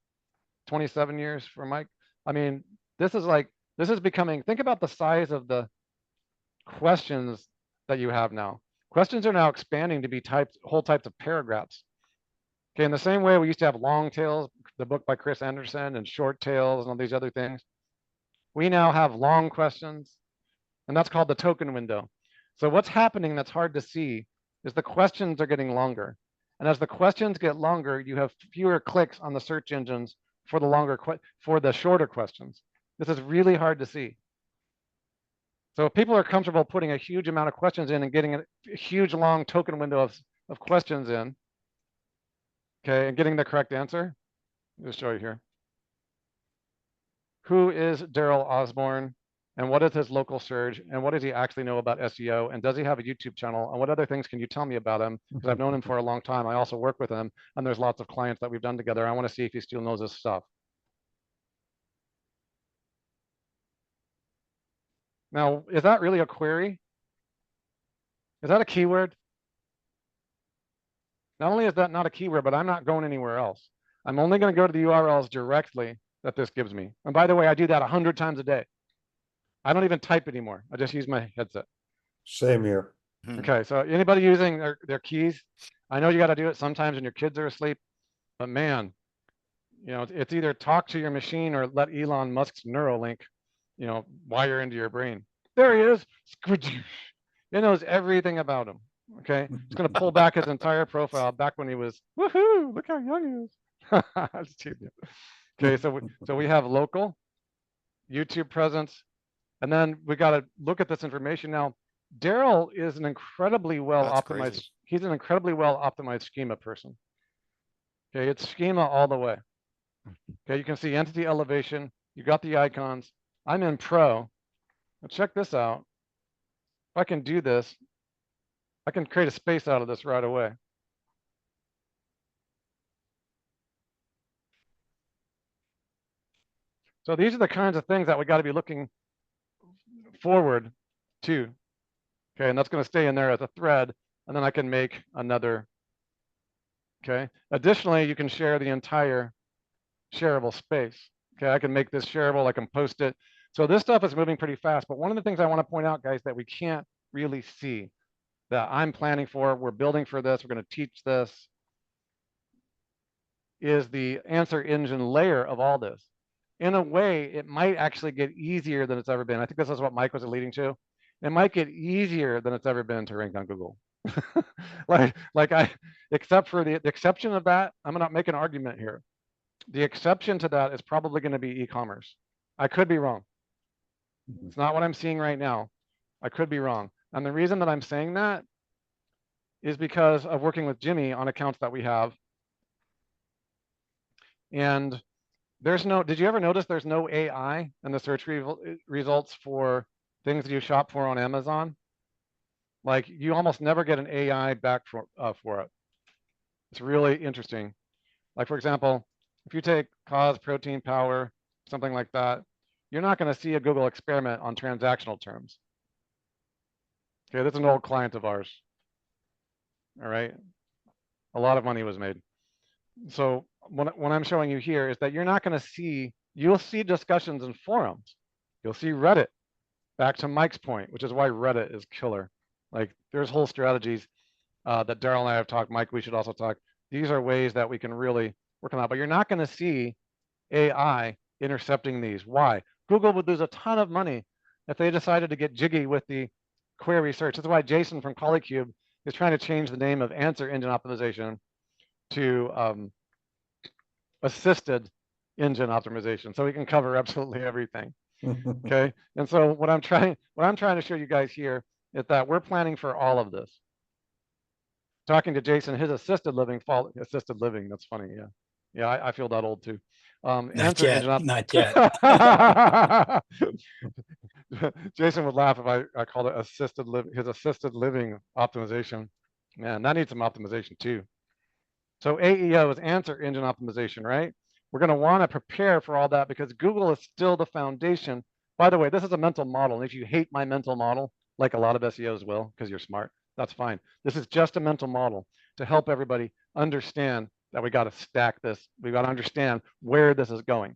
27 years for Mike. I mean, this is becoming, think about the size of the questions that you have now. Questions are now expanding to be whole types of paragraphs. Okay, in the same way we used to have long tails, the book by Chris Anderson, and short tails and all these other things. We now have long questions, and that's called the token window. So what's happening that's hard to see is the questions are getting longer. And as the questions get longer, you have fewer clicks on the search engines for the shorter questions. This is really hard to see. So if people are comfortable putting a huge amount of questions in and getting a huge long token window of questions in, okay, and getting the correct answer, I'll just show you here. Who is Daryl Osborne, and what is his local surge, and what does he actually know about SEO, and does he have a YouTube channel, and what other things can you tell me about him? Because I've known him for a long time. I also work with him, and there's lots of clients that we've done together. I want to see if he still knows his stuff. Now, is that really a query? Is that a keyword? Not only is that not a keyword, but I'm not going anywhere else. I'm only going to go to the URLs directly that this gives me. And by the way, I do that 100 times a day. I don't even type anymore. I just use my headset. Same here. Okay, so anybody using their keys? I know you got to do it sometimes when your kids are asleep, but man, you know, it's either talk to your machine or let Elon Musk's Neuralink, you know, wire into your brain. There he is. It knows everything about him. Okay, it's going to pull back his entire profile back when he was, woohoo, look how young he is. Just teasing you. Okay, so we have local, YouTube presence, and then we got to look at this information now. Daryl is an incredibly well optimized. He's an incredibly well optimized schema person. Okay, it's schema all the way. Okay, you can see entity elevation. You got the icons. I'm in Pro. Now check this out. If I can do this, I can create a space out of this right away. So these are the kinds of things that we got to be looking forward to. Okay, and that's going to stay in there as a thread, and then I can make another. Okay, additionally, you can share the entire shareable space. Okay, I can make this shareable, I can post it. So this stuff is moving pretty fast, but one of the things I want to point out, guys, that we can't really see, that I'm planning for, we're building for this, we're going to teach this, is the answer engine layer of all this. In a way, it might actually get easier than it's ever been. I think this is what Mike was alluding to. It might get easier than it's ever been to rank on Google. Except for the exception of that, I'm gonna make an argument here. The exception to that is probably going to be e-commerce. I could be wrong. It's not what I'm seeing right now. I could be wrong. And the reason that I'm saying that is because of working with Jimmy on accounts that we have. And there's no, did you ever notice there's no AI in the search results for things that you shop for on Amazon? Like you almost never get an AI back for it. It's really interesting. Like for example, if you take cause, protein, power, something like that, you're not going to see a Google experiment on transactional terms. Okay, this is an old client of ours. All right, a lot of money was made. So what I'm showing you here is that you're not going to see, you'll see discussions in forums. You'll see Reddit, back to Mike's point, which is why Reddit is killer. Like there's whole strategies that Daryl and I have talked, Mike, we should also talk. These are ways that we can really work on that, but you're not going to see AI intercepting these. Why? Google would lose a ton of money if they decided to get jiggy with the query search. That's why Jason from Polycube is trying to change the name of answer engine optimization to assisted engine optimization, so we can cover absolutely everything. Okay, and so what I'm trying to show you guys here is that we're planning for all of this. Talking to Jason, his assisted living, that's funny, yeah. Yeah, I feel that old too. Not yet, not yet. Jason would laugh if I called it his assisted living optimization. Man, that needs some optimization too. So AEO is answer engine optimization, right? We're going to want to prepare for all that because Google is still the foundation. By the way, this is a mental model. And if you hate my mental model, like a lot of SEOs will, because you're smart, that's fine. This is just a mental model to help everybody understand that we got to stack this. We got to understand where this is going.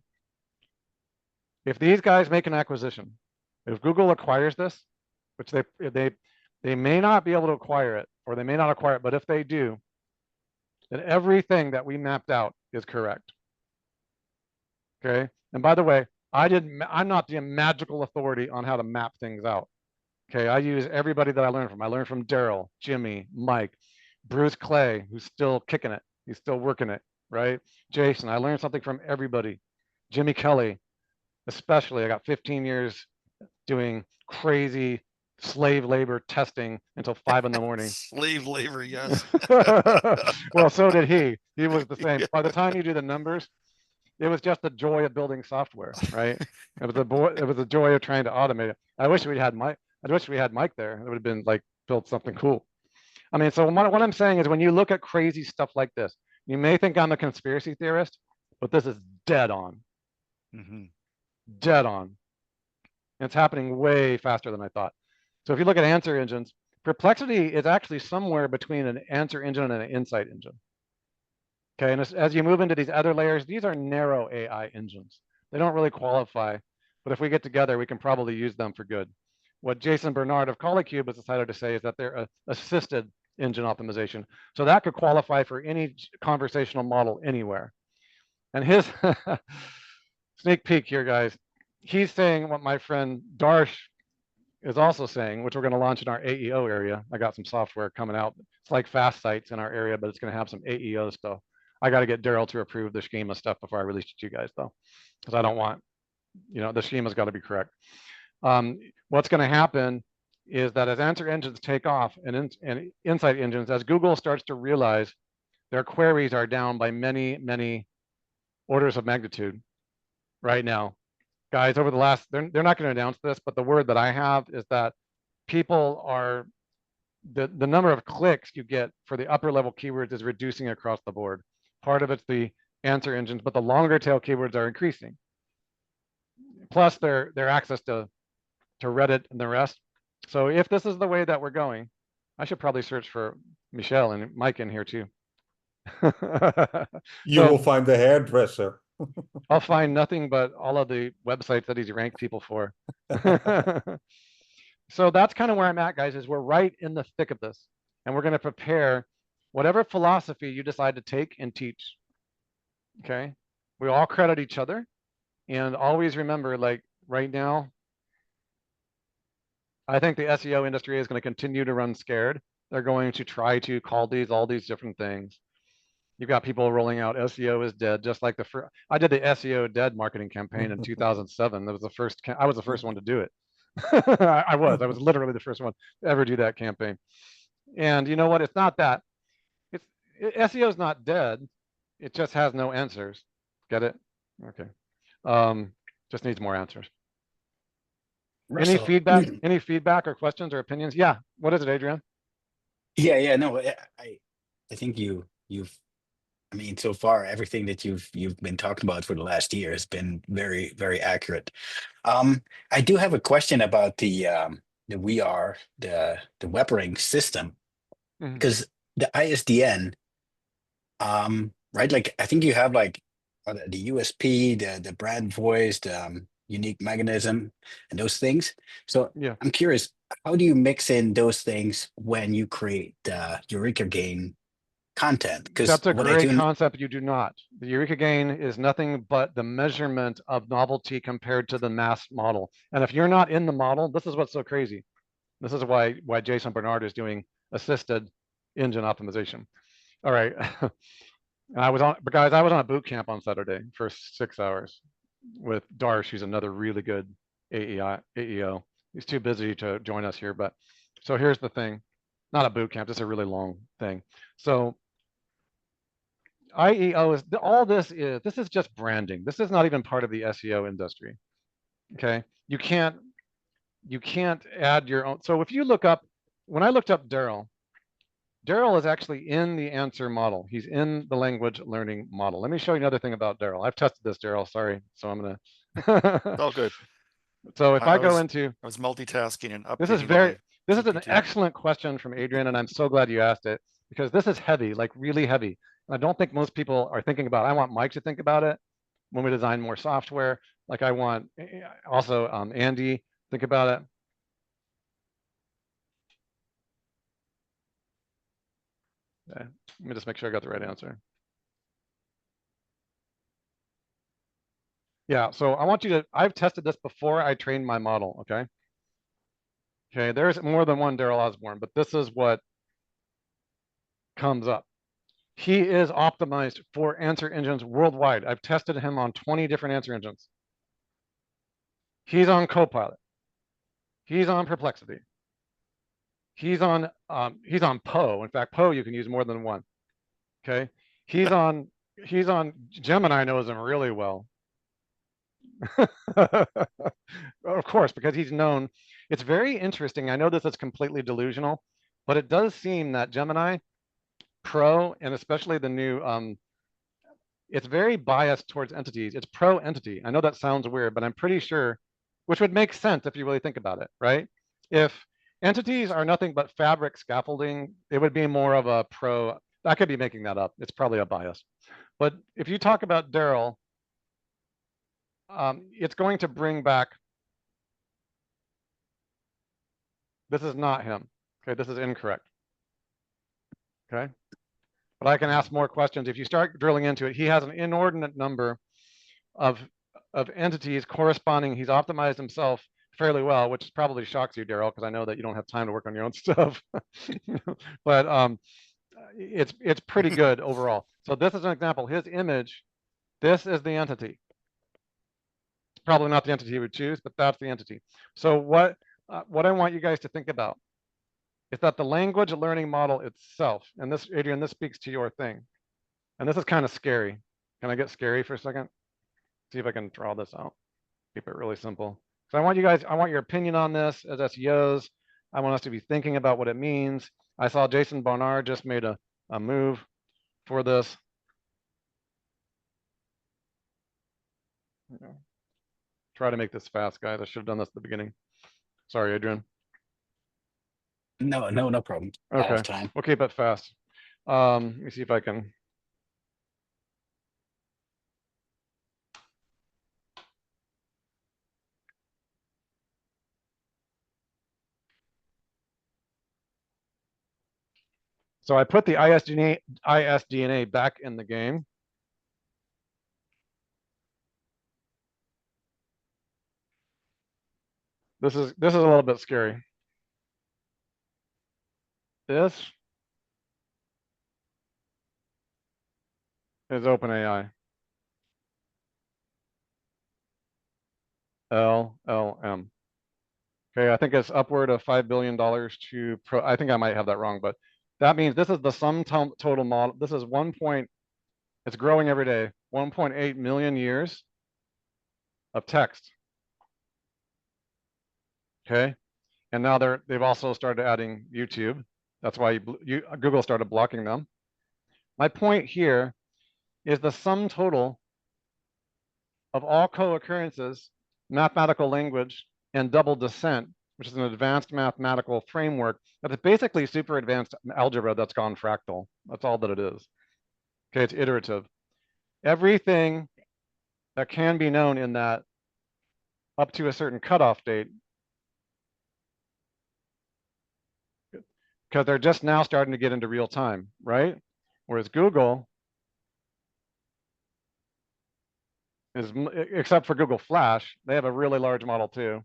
If these guys make an acquisition, if Google acquires this, which they may not be able to acquire it, or they may not acquire it, but if they do, then everything that we mapped out is correct. Okay. And by the way, I'm not the magical authority on how to map things out. Okay. I use everybody that I learned from. I learned from Daryl, Jimmy, Mike, Bruce Clay, who's still kicking it. He's still working it, right? Jason, I learned something from everybody. Jimmy Kelly, especially. I got 15 years doing crazy slave labor testing until 5 in the morning. Slave labor, yes. Well, so did he. He was the same. By the time you do the numbers, it was just the joy of building software, right? It was the joy of trying to automate it. I wish we had Mike there. It would have been like built something cool. I mean, so what I'm saying is when you look at crazy stuff like this, you may think I'm a conspiracy theorist, but this is dead on. Mm-hmm. Dead on. And it's happening way faster than I thought. So if you look at answer engines, Perplexity is actually somewhere between an answer engine and an insight engine. Okay, and as you move into these other layers, these are narrow AI engines. They don't really qualify, but if we get together, we can probably use them for good. What Jason Bernard of Polycube has decided to say is that they're assisted engine optimization. So that could qualify for any conversational model anywhere. And his sneak peek here, guys, he's saying what my friend Darsh is also saying, which we're going to launch in our AEO area. I got some software coming out. It's like fast sites in our area, but it's going to have some AEO stuff. I got to get Daryl to approve the schema stuff before I release it to you guys, though, because I don't want, the schema's got to be correct. What's going to happen is that as answer engines take off and insight engines, as Google starts to realize their queries are down by many, many orders of magnitude right now. Guys, over the last, they're not going to announce this, but the word that I have is that people are, the number of clicks you get for the upper level keywords is reducing across the board. Part of it's the answer engines, but the longer tail keywords are increasing. Plus their access to Reddit and the rest. So if this is the way that we're going, I should probably search for Michelle and Mike in here too. You will find the hairdresser. I'll find nothing but all of the websites that he's ranked people for. So that's kind of where I'm at, guys, is we're right in the thick of this. And we're going to prepare whatever philosophy you decide to take and teach. Okay. We all credit each other. And always remember, like right now, I think the SEO industry is going to continue to run scared. They're going to try to call all these different things. You've got people rolling out SEO is dead, just like I did the SEO dead marketing campaign in 2007. That was the first, I was the first one to do it. I was literally the first one to ever do that campaign. And you know what? It's not that. SEO is not dead. It just has no answers. Get it? Okay. Just needs more answers. Russell, Any feedback or questions or opinions? Yeah. What is it, Adrian? Yeah, no, I think you've, I mean, so far everything that you've been talking about for the last year has been very, very accurate. I do have a question about the webring system, because the ISDN, right? Like I think you have like the USP, the brand voice, the unique mechanism, and those things. So yeah, I'm curious, how do you mix in those things when you create Eureka Gain content? Because that's a great concept. You do not. The Eureka Gain is nothing but the measurement of novelty compared to the mass model. And if you're not in the model, this is what's so crazy. This is why Jason Bernard is doing assisted engine optimization. All right. I was on a boot camp on Saturday for 6 hours with Darsh, who's another really good AEO. He's too busy to join us here, but so here's the thing. Not a boot camp, this is a really long thing. So IEO is all this is just branding. This is not even part of the SEO industry. Okay. You can't add your own. So if you look up, when I looked up Daryl is actually in the answer model. He's in the language learning model. Let me show you another thing about Daryl. I've tested this, Daryl. Sorry. So I'm gonna It's all good. So if I was multitasking and updating. This is an excellent question from Adrian, and I'm so glad you asked it, because this is heavy, like really heavy. And I don't think most people are thinking about it. I want Mike to think about it when we design more software. Like I want also Andy think about it. Okay. Let me just make sure I got the right answer. Yeah, so I want you to, I've tested this before I trained my model, okay? Okay, there's more than one Daryl Osborne, but this is what comes up. He is optimized for answer engines worldwide. I've tested him on 20 different answer engines. He's on Copilot. He's on Perplexity. He's on Poe. In fact, Poe you can use more than one. Okay, he's on Gemini, knows him really well. Of course, because he's known. It's very interesting. I know this is completely delusional, but it does seem that Gemini Pro, and especially the new, it's very biased towards entities. It's pro entity. I know that sounds weird, but I'm pretty sure, which would make sense if you really think about it, right? If entities are nothing but fabric scaffolding, it would be more of a pro. I could be making that up. It's probably a bias. But if you talk about Daryl, it's going to bring back, this is not him. Okay, this is incorrect. Okay, but I can ask more questions. If you start drilling into it, he has an inordinate number of entities corresponding. He's optimized himself fairly well, which probably shocks you, Daryl, because I know that you don't have time to work on your own stuff. But it's pretty good overall. So this is an example. His image, this is the entity. Probably not the entity he would choose, but that's the entity. So what I want you guys to think about is that the language learning model itself, and this, Adrian, this speaks to your thing. And this is kind of scary. Can I get scary for a second? See if I can draw this out. Keep it really simple. So I want you guys, I want your opinion on this as SEOs. I want us to be thinking about what it means. I saw Jason Barnard just made a move for this. Try to make this fast, guys. I should have done this at the beginning. Sorry, Adrian. No problem. Okay, Out of time. we'll keep it fast. Let me see if I can. So I put the ISDNA back in the game. This is a little bit scary. This is OpenAI. LLM. Okay, I think it's upward of $5 billion to I think I might have that wrong, but that means this is the sum total model. This is it's growing every day, 1.8 million years of text. Okay, and now they've also started adding YouTube. That's why Google started blocking them. My point here is the sum total of all co-occurrences, mathematical language, and double descent, which is an advanced mathematical framework that's basically super advanced algebra that's gone fractal. That's all that it is. Okay, it's iterative. Everything that can be known in that up to a certain cutoff date, because they're just now starting to get into real time, right? Whereas Google is, except for Google Flash, they have a really large model too.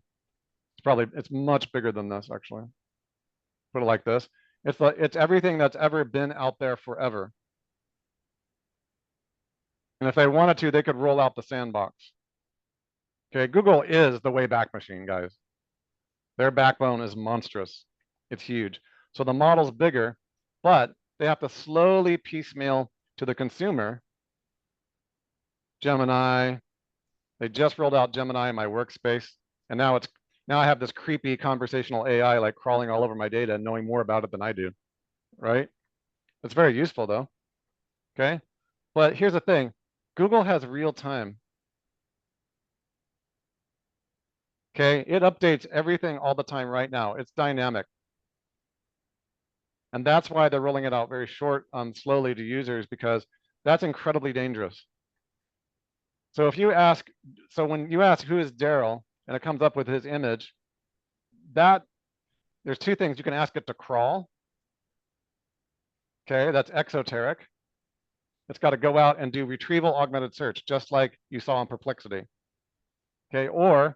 It's much bigger than this, actually. Put it like this. It's everything that's ever been out there forever. And if they wanted to, they could roll out the sandbox. Okay, Google is the Wayback Machine, guys. Their backbone is monstrous. It's huge. So the model's bigger, but they have to slowly piecemeal to the consumer. Gemini, they just rolled out Gemini in my workspace, and now I have this creepy conversational AI like crawling all over my data and knowing more about it than I do, right? It's very useful though, okay? But here's the thing, Google has real time. Okay, it updates everything all the time right now. It's dynamic. And that's why they're rolling it out very slowly to users, because that's incredibly dangerous. So if you ask, when you ask who is Daryl, and it comes up with his image, there's two things. You can ask it to crawl. Okay, that's exoteric. It's got to go out and do retrieval augmented search, just like you saw in Perplexity. Okay, or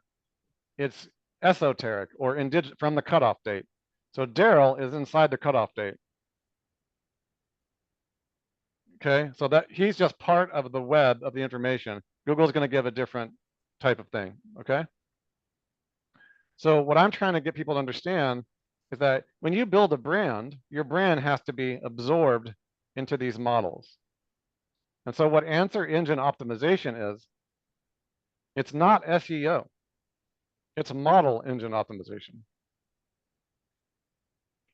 it's esoteric or from the cutoff date. So Daryl is inside the cutoff date. Okay, so that he's just part of the web of the information. Google's going to give a different type of thing. Okay. So what I'm trying to get people to understand is that when you build a brand, your brand has to be absorbed into these models. And so what answer engine optimization is, it's not SEO. It's model engine optimization.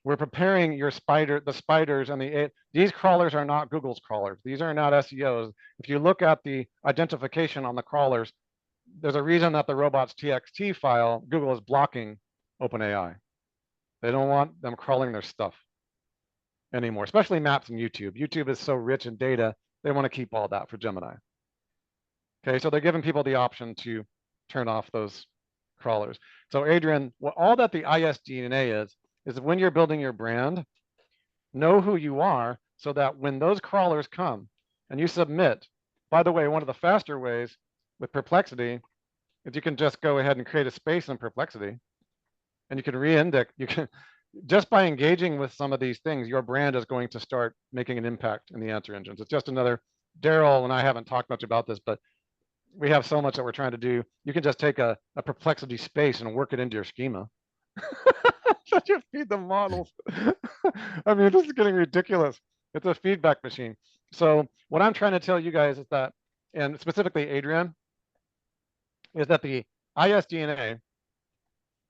We're preparing the spiders and these crawlers are not Google's crawlers. These are not SEOs. If you look at the identification on the crawlers, there's a reason that the robots.txt file, Google is blocking OpenAI. They don't want them crawling their stuff anymore, especially maps and YouTube. YouTube is so rich in data, they want to keep all that for Gemini. Okay, so they're giving people the option to turn off those crawlers. So Adrian, all that the ISDNA is when you're building your brand, know who you are so that when those crawlers come and you submit, by the way, one of the faster ways with Perplexity is you can just go ahead and create a space in Perplexity and you can re-index. You can, just by engaging with some of these things, your brand is going to start making an impact in the answer engines. It's just another, Daryl and I haven't talked much about this, but we have so much that we're trying to do. You can just take a Perplexity space and work it into your schema. Just feed the models. I mean, this is getting ridiculous. It's a feedback machine. So what I'm trying to tell you guys is that, and specifically Adrian, is that the ISDNA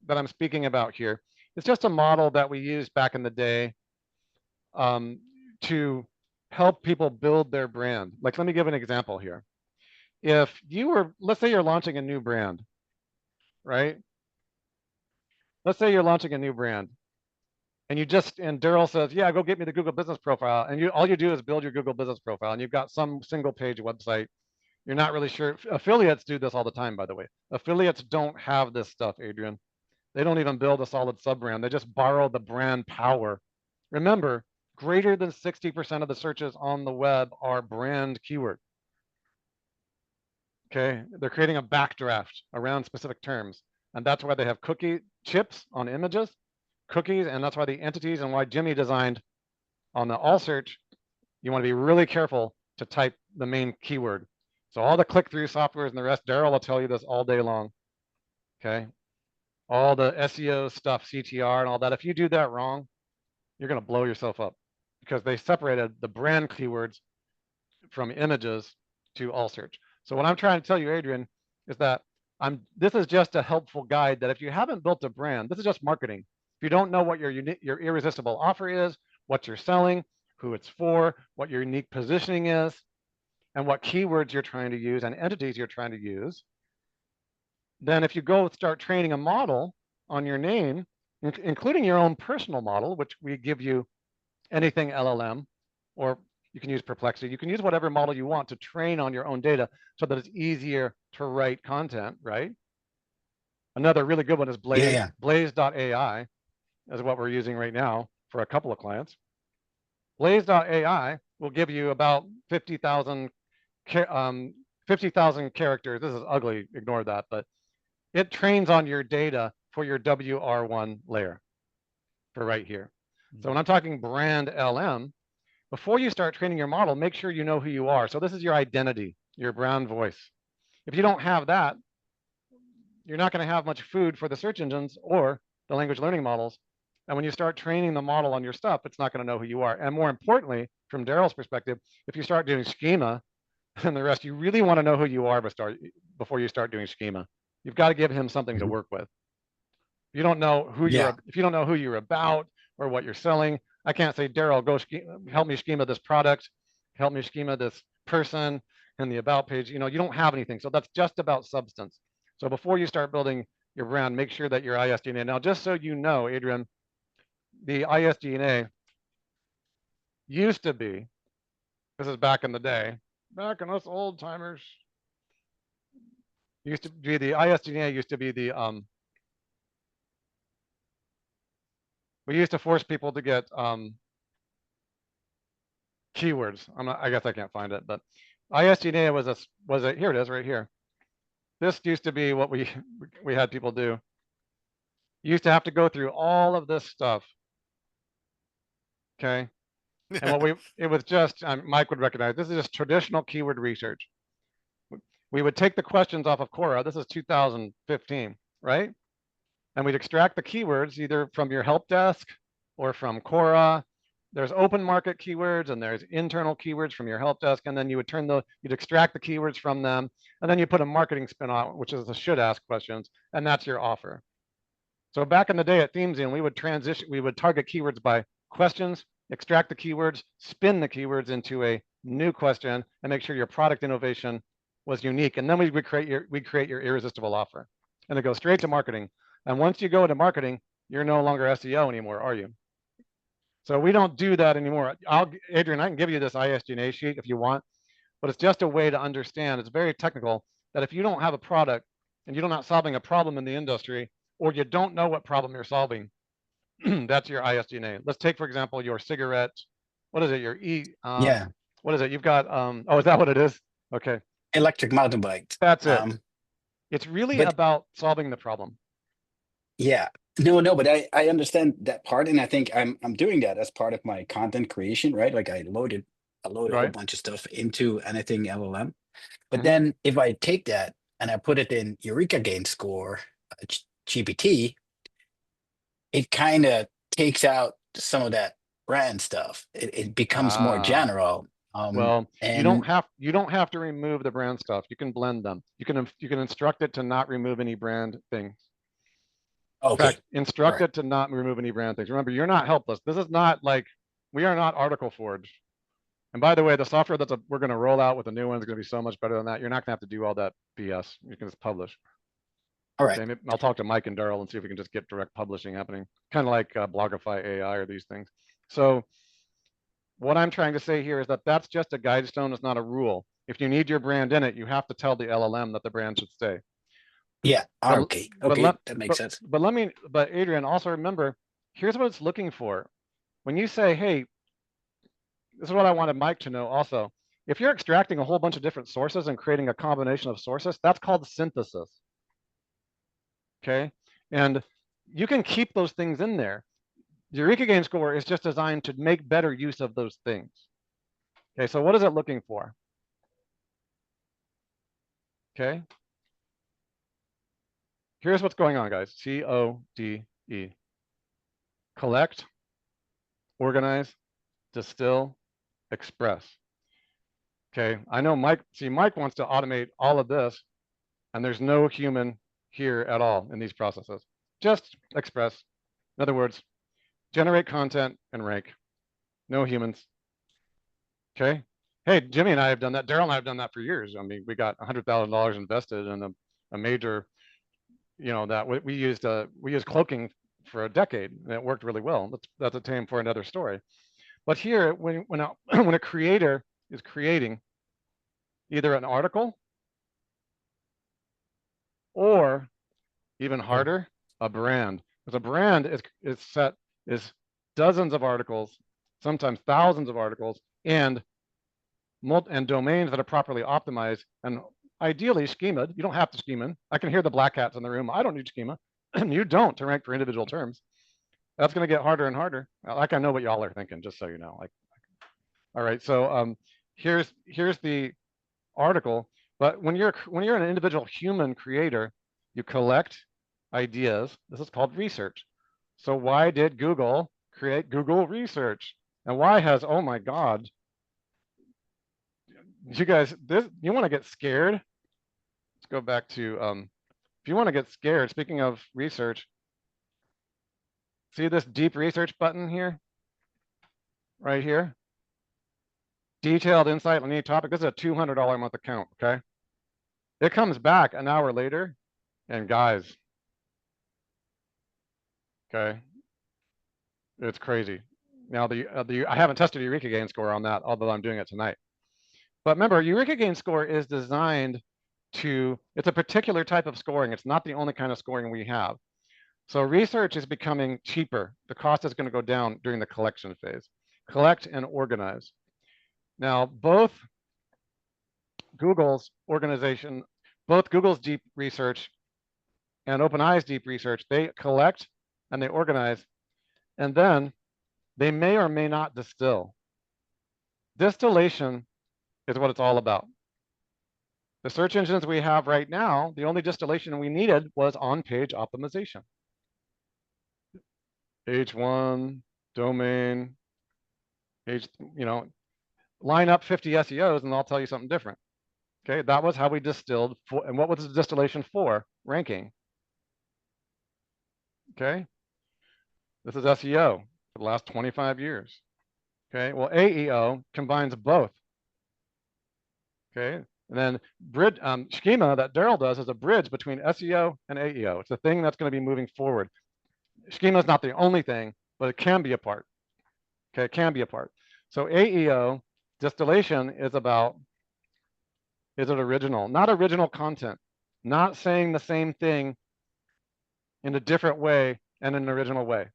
that I'm speaking about here is just a model that we used back in the day to help people build their brand. Like, let me give an example here. If you were, let's say you're launching a new brand, right? Let's say you're launching a new brand and and Daryl says, yeah, go get me the Google business profile. And all you do is build your Google business profile and you've got some single page website. You're not really sure. Affiliates do this all the time, by the way. Affiliates don't have this stuff, Adrian. They don't even build a solid sub brand. They just borrow the brand power. Remember, greater than 60% of the searches on the web are brand keyword. Okay, they're creating a backdraft around specific terms. And that's why they have cookie chips on images, cookies, and that's why the entities and why Jimmy designed on the all search, you want to be really careful to type the main keyword. So all the click-through softwares and the rest, Daryl will tell you this all day long. Okay, all the SEO stuff, CTR and all that. If you do that wrong, you're going to blow yourself up because they separated the brand keywords from images to all search. So what I'm trying to tell you, Adrian, is that this is just a helpful guide that if you haven't built a brand, this is just marketing. If you don't know what your irresistible offer is, what you're selling, who it's for, what your unique positioning is, and what keywords you're trying to use and entities you're trying to use, then if you go start training a model on your name, including your own personal model, which we give you anything LLM, or you can use Perplexity, you can use whatever model you want to train on your own data so that it's easier to write content, right? Another really good one is Blaze. Yeah. Blaze.ai is what we're using right now for a couple of clients. Blaze.ai will give you about 50,000 characters. This is ugly, ignore that, but it trains on your data for your WR1 layer for right here. So when I'm talking brand LM, before you start training your model, make sure you know who you are. So this is your identity, your brand voice. If you don't have that, you're not going to have much food for the search engines or the language learning models. And when you start training the model on your stuff, it's not going to know who you are. And more importantly, from Daryl's perspective, if you start doing schema and the rest, you really want to know who you are before you start doing schema. You've got to give him something to work with. If you don't know who if you don't know who you're about or what you're selling, I can't say, Daryl, go help me schema this product, help me schema this person and the about page. You don't have anything. So that's just about substance. So before you start building your brand, make sure that your ISDNA. Now, just so you know, Adrian, the ISDNA used to be, this is back in the day, back in us old timers, used to be the ISDNA used to be the, we used to force people to get keywords. I guess I can't find it, but ISDNA was a, here it is right here. This used to be what we had people do. You used to have to go through all of this stuff. Okay. And it was just, Mike would recognize, this is just traditional keyword research. We would take the questions off of Quora. This is 2015, right? And we'd extract the keywords either from your help desk or from Quora. There's open market keywords and there's internal keywords from your help desk. And then you would you'd extract the keywords from them. And then you put a marketing spin on it, which is the should ask questions. And that's your offer. So back in the day at ThemeZine, we would target keywords by questions, extract the keywords, spin the keywords into a new question, and make sure your product innovation was unique. And then we'd create your irresistible offer. And it goes straight to marketing. And once you go into marketing, you're no longer SEO anymore, are you? So we don't do that anymore. Adrian, I can give you this ISDNA sheet if you want, but it's just a way to understand. It's very technical that if you don't have a product and you're not solving a problem in the industry, or you don't know what problem you're solving, that's your ISDNA. Let's take, for example, your cigarette. What is it? Your what is it? You've got, oh, is that what it is? Okay. Electric mountain bike. That's it. It's really about solving the problem. Yeah. No, but I understand that part, and I think I'm doing that as part of my content creation, right? Like I load a whole bunch of stuff into anything LLM. But then if I take that and I put it in Eureka Gain Score GPT, it kind of takes out some of that brand stuff. It becomes more general. Well, and you don't have to remove the brand stuff. You can blend them. You can instruct it to not remove any brand things. In okay, fact, instruct right. it to not remove any brand things. Remember, you're not helpless. This is not like, we are not Article Forge. And by the way, the software we're going to roll out with the new one is going to be so much better than that. You're not going to have to do all that BS. You can just publish. All right. Okay, I'll talk to Mike and Daryl and see if we can just get direct publishing happening, kind of like Blogify AI or these things. So what I'm trying to say here is that that's just a guide stone. It's not a rule. If you need your brand in it, you have to tell the LLM that the brand should stay. Yeah. But, Okay. but Okay. That makes sense. But Adrian, also remember, here's what it's looking for. When you say, hey, this is what I wanted Mike to know also. If you're extracting a whole bunch of different sources and creating a combination of sources, that's called synthesis. Okay. And you can keep those things in there. The Eureka Gain Score is just designed to make better use of those things. Okay, so what is it looking for? Okay. Here's what's going on, guys. CODE. Collect, organize, distill, express. Okay, I know Mike wants to automate all of this, and there's no human here at all in these processes. Just express. In other words, generate content and rank. No humans. Okay. Hey, Jimmy and I have done that. Daryl and I have done that for years. I mean, we got $100,000 invested in a major, that we used cloaking for a decade, and it worked really well. That's a time for another story. But here, when a creator is creating either an article or even harder, a brand. Because a brand is dozens of articles, sometimes thousands of articles, and domains that are properly optimized and ideally schemaed. You don't have to schema. I can hear the black hats in the room. I don't need schema. You don't to rank for individual terms. That's going to get harder and harder. Like, I know what y'all are thinking, just so you know. Like, all right. So here's the article. But when you're an individual human creator, you collect ideas. This is called research. So why did Google create Google Research? And why has, oh my God, you guys, you want to get scared? Let's go back to, if you want to get scared, speaking of research, see this deep research button here? Right here? Detailed insight on any topic. This is a $200 a month account, okay? It comes back an hour later, and guys, okay, it's crazy. Now, I haven't tested Eureka Gain Score on that, although I'm doing it tonight. But remember, Eureka Gain Score is designed it's a particular type of scoring. It's not the only kind of scoring we have. So research is becoming cheaper. The cost is going to go down during the collection phase. Collect and organize. Now, both Google's deep research and OpenAI's deep research, they collect and they organize, and then they may or may not distill. Distillation is what it's all about. The search engines we have right now, the only distillation we needed was on-page optimization. H1, domain, line up 50 SEOs and I'll tell you something different. Okay, that was how we distilled and what was the distillation for? Ranking. Okay, this is SEO for the last 25 years. Okay, well, AEO combines both. Okay, and then schema that Daryl does is a bridge between SEO and AEO. It's a thing that's going to be moving forward. Schema is not the only thing, but it can be a part. Okay, it can be a part. So AEO distillation is about, is it original? Not original content, not saying the same thing in a different way and in an original way.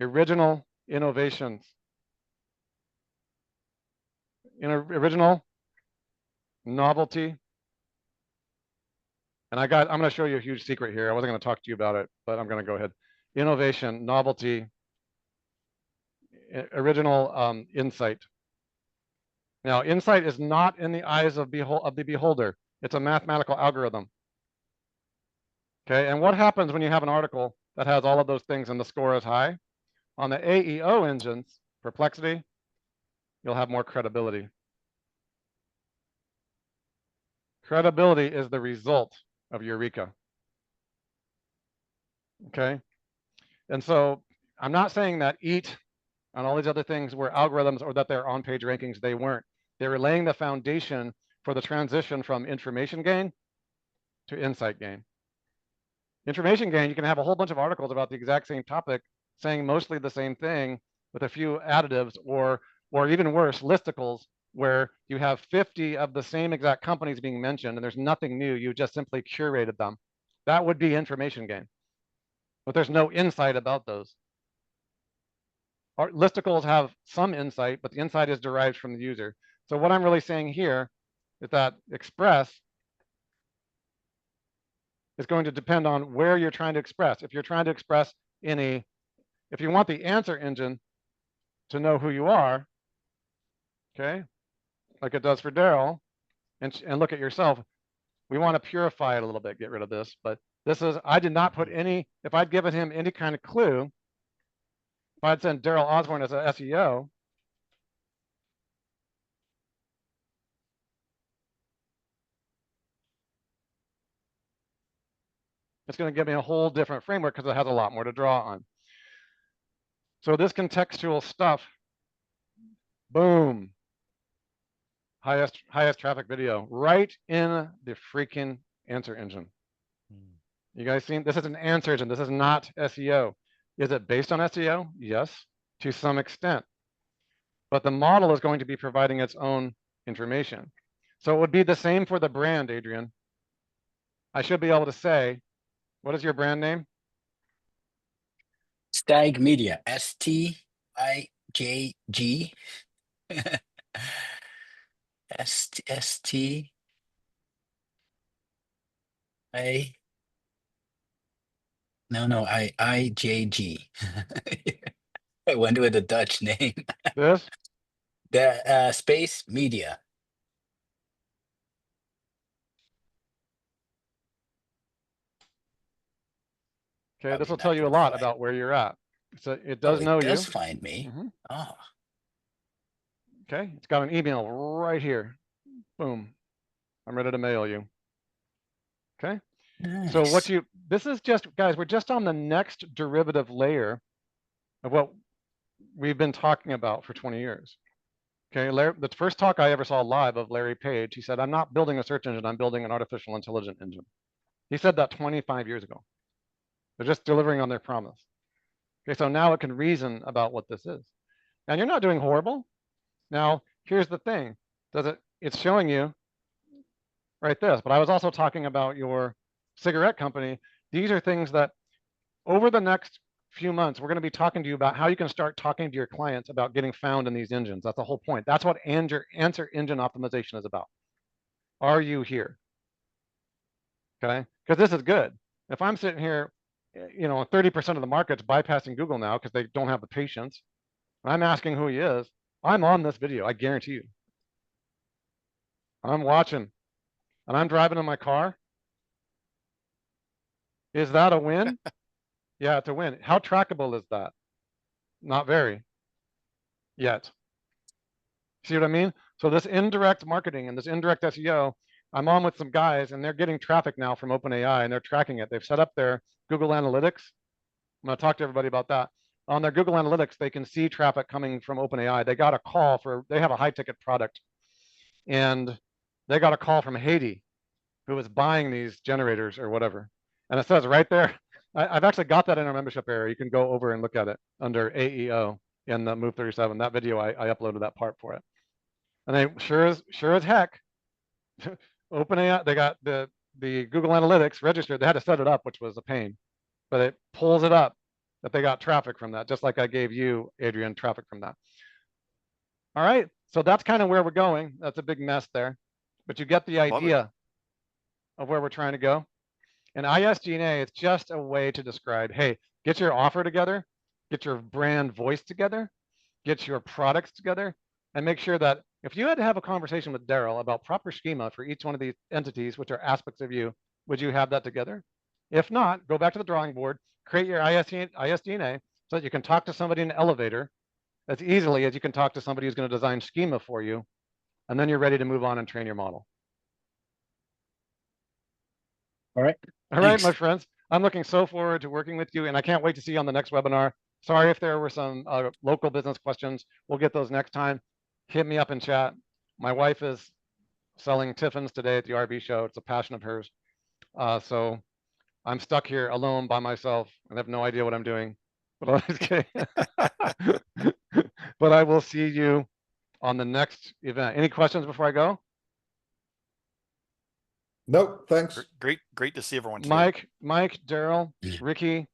Original innovations. Original novelty. And I'm going to show you a huge secret here. I wasn't going to talk to you about it, but I'm going to go ahead. Innovation, novelty, original insight. Now, insight is not in the eyes of the beholder. It's a mathematical algorithm. Okay, and what happens when you have an article that has all of those things and the score is high? On the AEO engines, perplexity, you'll have more credibility. Credibility is the result of Eureka. Okay. And so I'm not saying that EAT and all these other things were algorithms or that they're on-page rankings. They weren't. They were laying the foundation for the transition from information gain to insight gain. Information gain, you can have a whole bunch of articles about the exact same topic saying mostly the same thing with a few additives, or even worse, listicles, where you have 50 of the same exact companies being mentioned and there's nothing new. You just simply curated them. That would be information gain. But there's no insight about those. Our listicles have some insight, but the insight is derived from the user. So what I'm really saying here is that Express is going to depend on where you're trying to express. If you're trying to express if you want the answer engine to know who you are, okay, like it does for Daryl, and look at yourself, we want to purify it a little bit, get rid of this, but this is, I did not put any, if I'd given him any kind of clue, if I'd sent Daryl Osborne as an SEO, it's going to give me a whole different framework because it has a lot more to draw on. So this contextual stuff, boom, highest traffic video right in the freaking answer engine. You guys seen, this is an answer engine. This is not SEO. Is it based on SEO? Yes, to some extent. But the model is going to be providing its own information. So it would be the same for the brand, Adrian. I should be able to say, what is your brand name? Stag Media, STIGG. STI. No, IJG. I went with the Dutch name. This? The Space Media. Okay, this will Probably tell not you a gonna lot find- about where you're at. So it does know it you. does find me. Oh, Okay, it's got an email right here. Boom. I'm ready to mail you. Okay. So what nice. this is just, guys, we're just on the next derivative layer of what we've been talking about for 20 years. Okay, the first talk I ever saw live of Larry Page, he said, I'm not building a search engine, I'm building an artificial intelligence engine. He said that 25 years ago. They're just delivering on their promise. Okay, so now it can reason about what this is. And you're not doing horrible. Now, here's the thing. It's showing you right this, but I was also talking about your cigarette company. These are things that over the next few months, we're going to be talking to you about how you can start talking to your clients about getting found in these engines. That's the whole point. That's what answer engine optimization is about. Are you here? Okay, because this is good. If I'm sitting here, 30% of the market's bypassing Google now because they don't have the patience. I'm asking who he is. I'm on this video, I guarantee you. I'm watching, and I'm driving in my car. Is that a win? Yeah, it's a win. How trackable is that? Not very yet. See what I mean? So this indirect marketing and this indirect SEO, I'm on with some guys and they're getting traffic now from OpenAI and they're tracking it. They've set up their Google Analytics. I'm going to talk to everybody about that. On their Google Analytics, they can see traffic coming from OpenAI. They got a call they have a high ticket product and they got a call from Haiti who was buying these generators or whatever. And it says right there, I've actually got that in our membership area. You can go over and look at it under AEO in the Move 37. That video, I uploaded that part for it. And they sure as heck, OpenAI, they got the Google Analytics registered. They had to set it up, which was a pain, but it pulls it up that they got traffic from that, just like I gave you, Adrian, traffic from that. All right, so that's kind of where we're going. That's a big mess there, but you get the idea of where we're trying to go. And ISG&A is just a way to describe, hey, get your offer together, get your brand voice together, get your products together, and make sure that if you had to have a conversation with Daryl about proper schema for each one of these entities, which are aspects of you, would you have that together? If not, go back to the drawing board, create your ISD&A so that you can talk to somebody in an elevator as easily as you can talk to somebody who's going to design schema for you, and then you're ready to move on and train your model. All right. All right, my Thanks. friends. I'm looking so forward to working with you, and I can't wait to see you on the next webinar. Sorry if there were some local business questions. We'll get those next time. Hit me up in chat. My wife is selling Tiffins today at the RV show. It's a passion of hers. So I'm stuck here alone by myself and have no idea what I'm doing. But I'm just kidding. But I will see you on the next event. Any questions before I go? No, thanks. Great to see everyone today. Mike, Daryl, Ricky,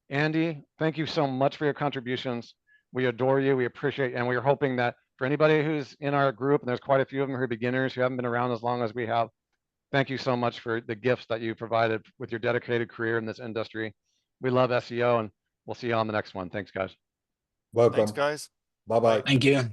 Andy, thank you so much for your contributions. We adore you. We appreciate, and we're hoping that for anybody who's in our group, and there's quite a few of them who are beginners who haven't been around as long as we have, thank you so much for the gifts that you provided with your dedicated career in this industry. We love SEO, and we'll see you on the next one. Thanks, guys. Welcome. Thanks, guys. Bye-bye. Thank you.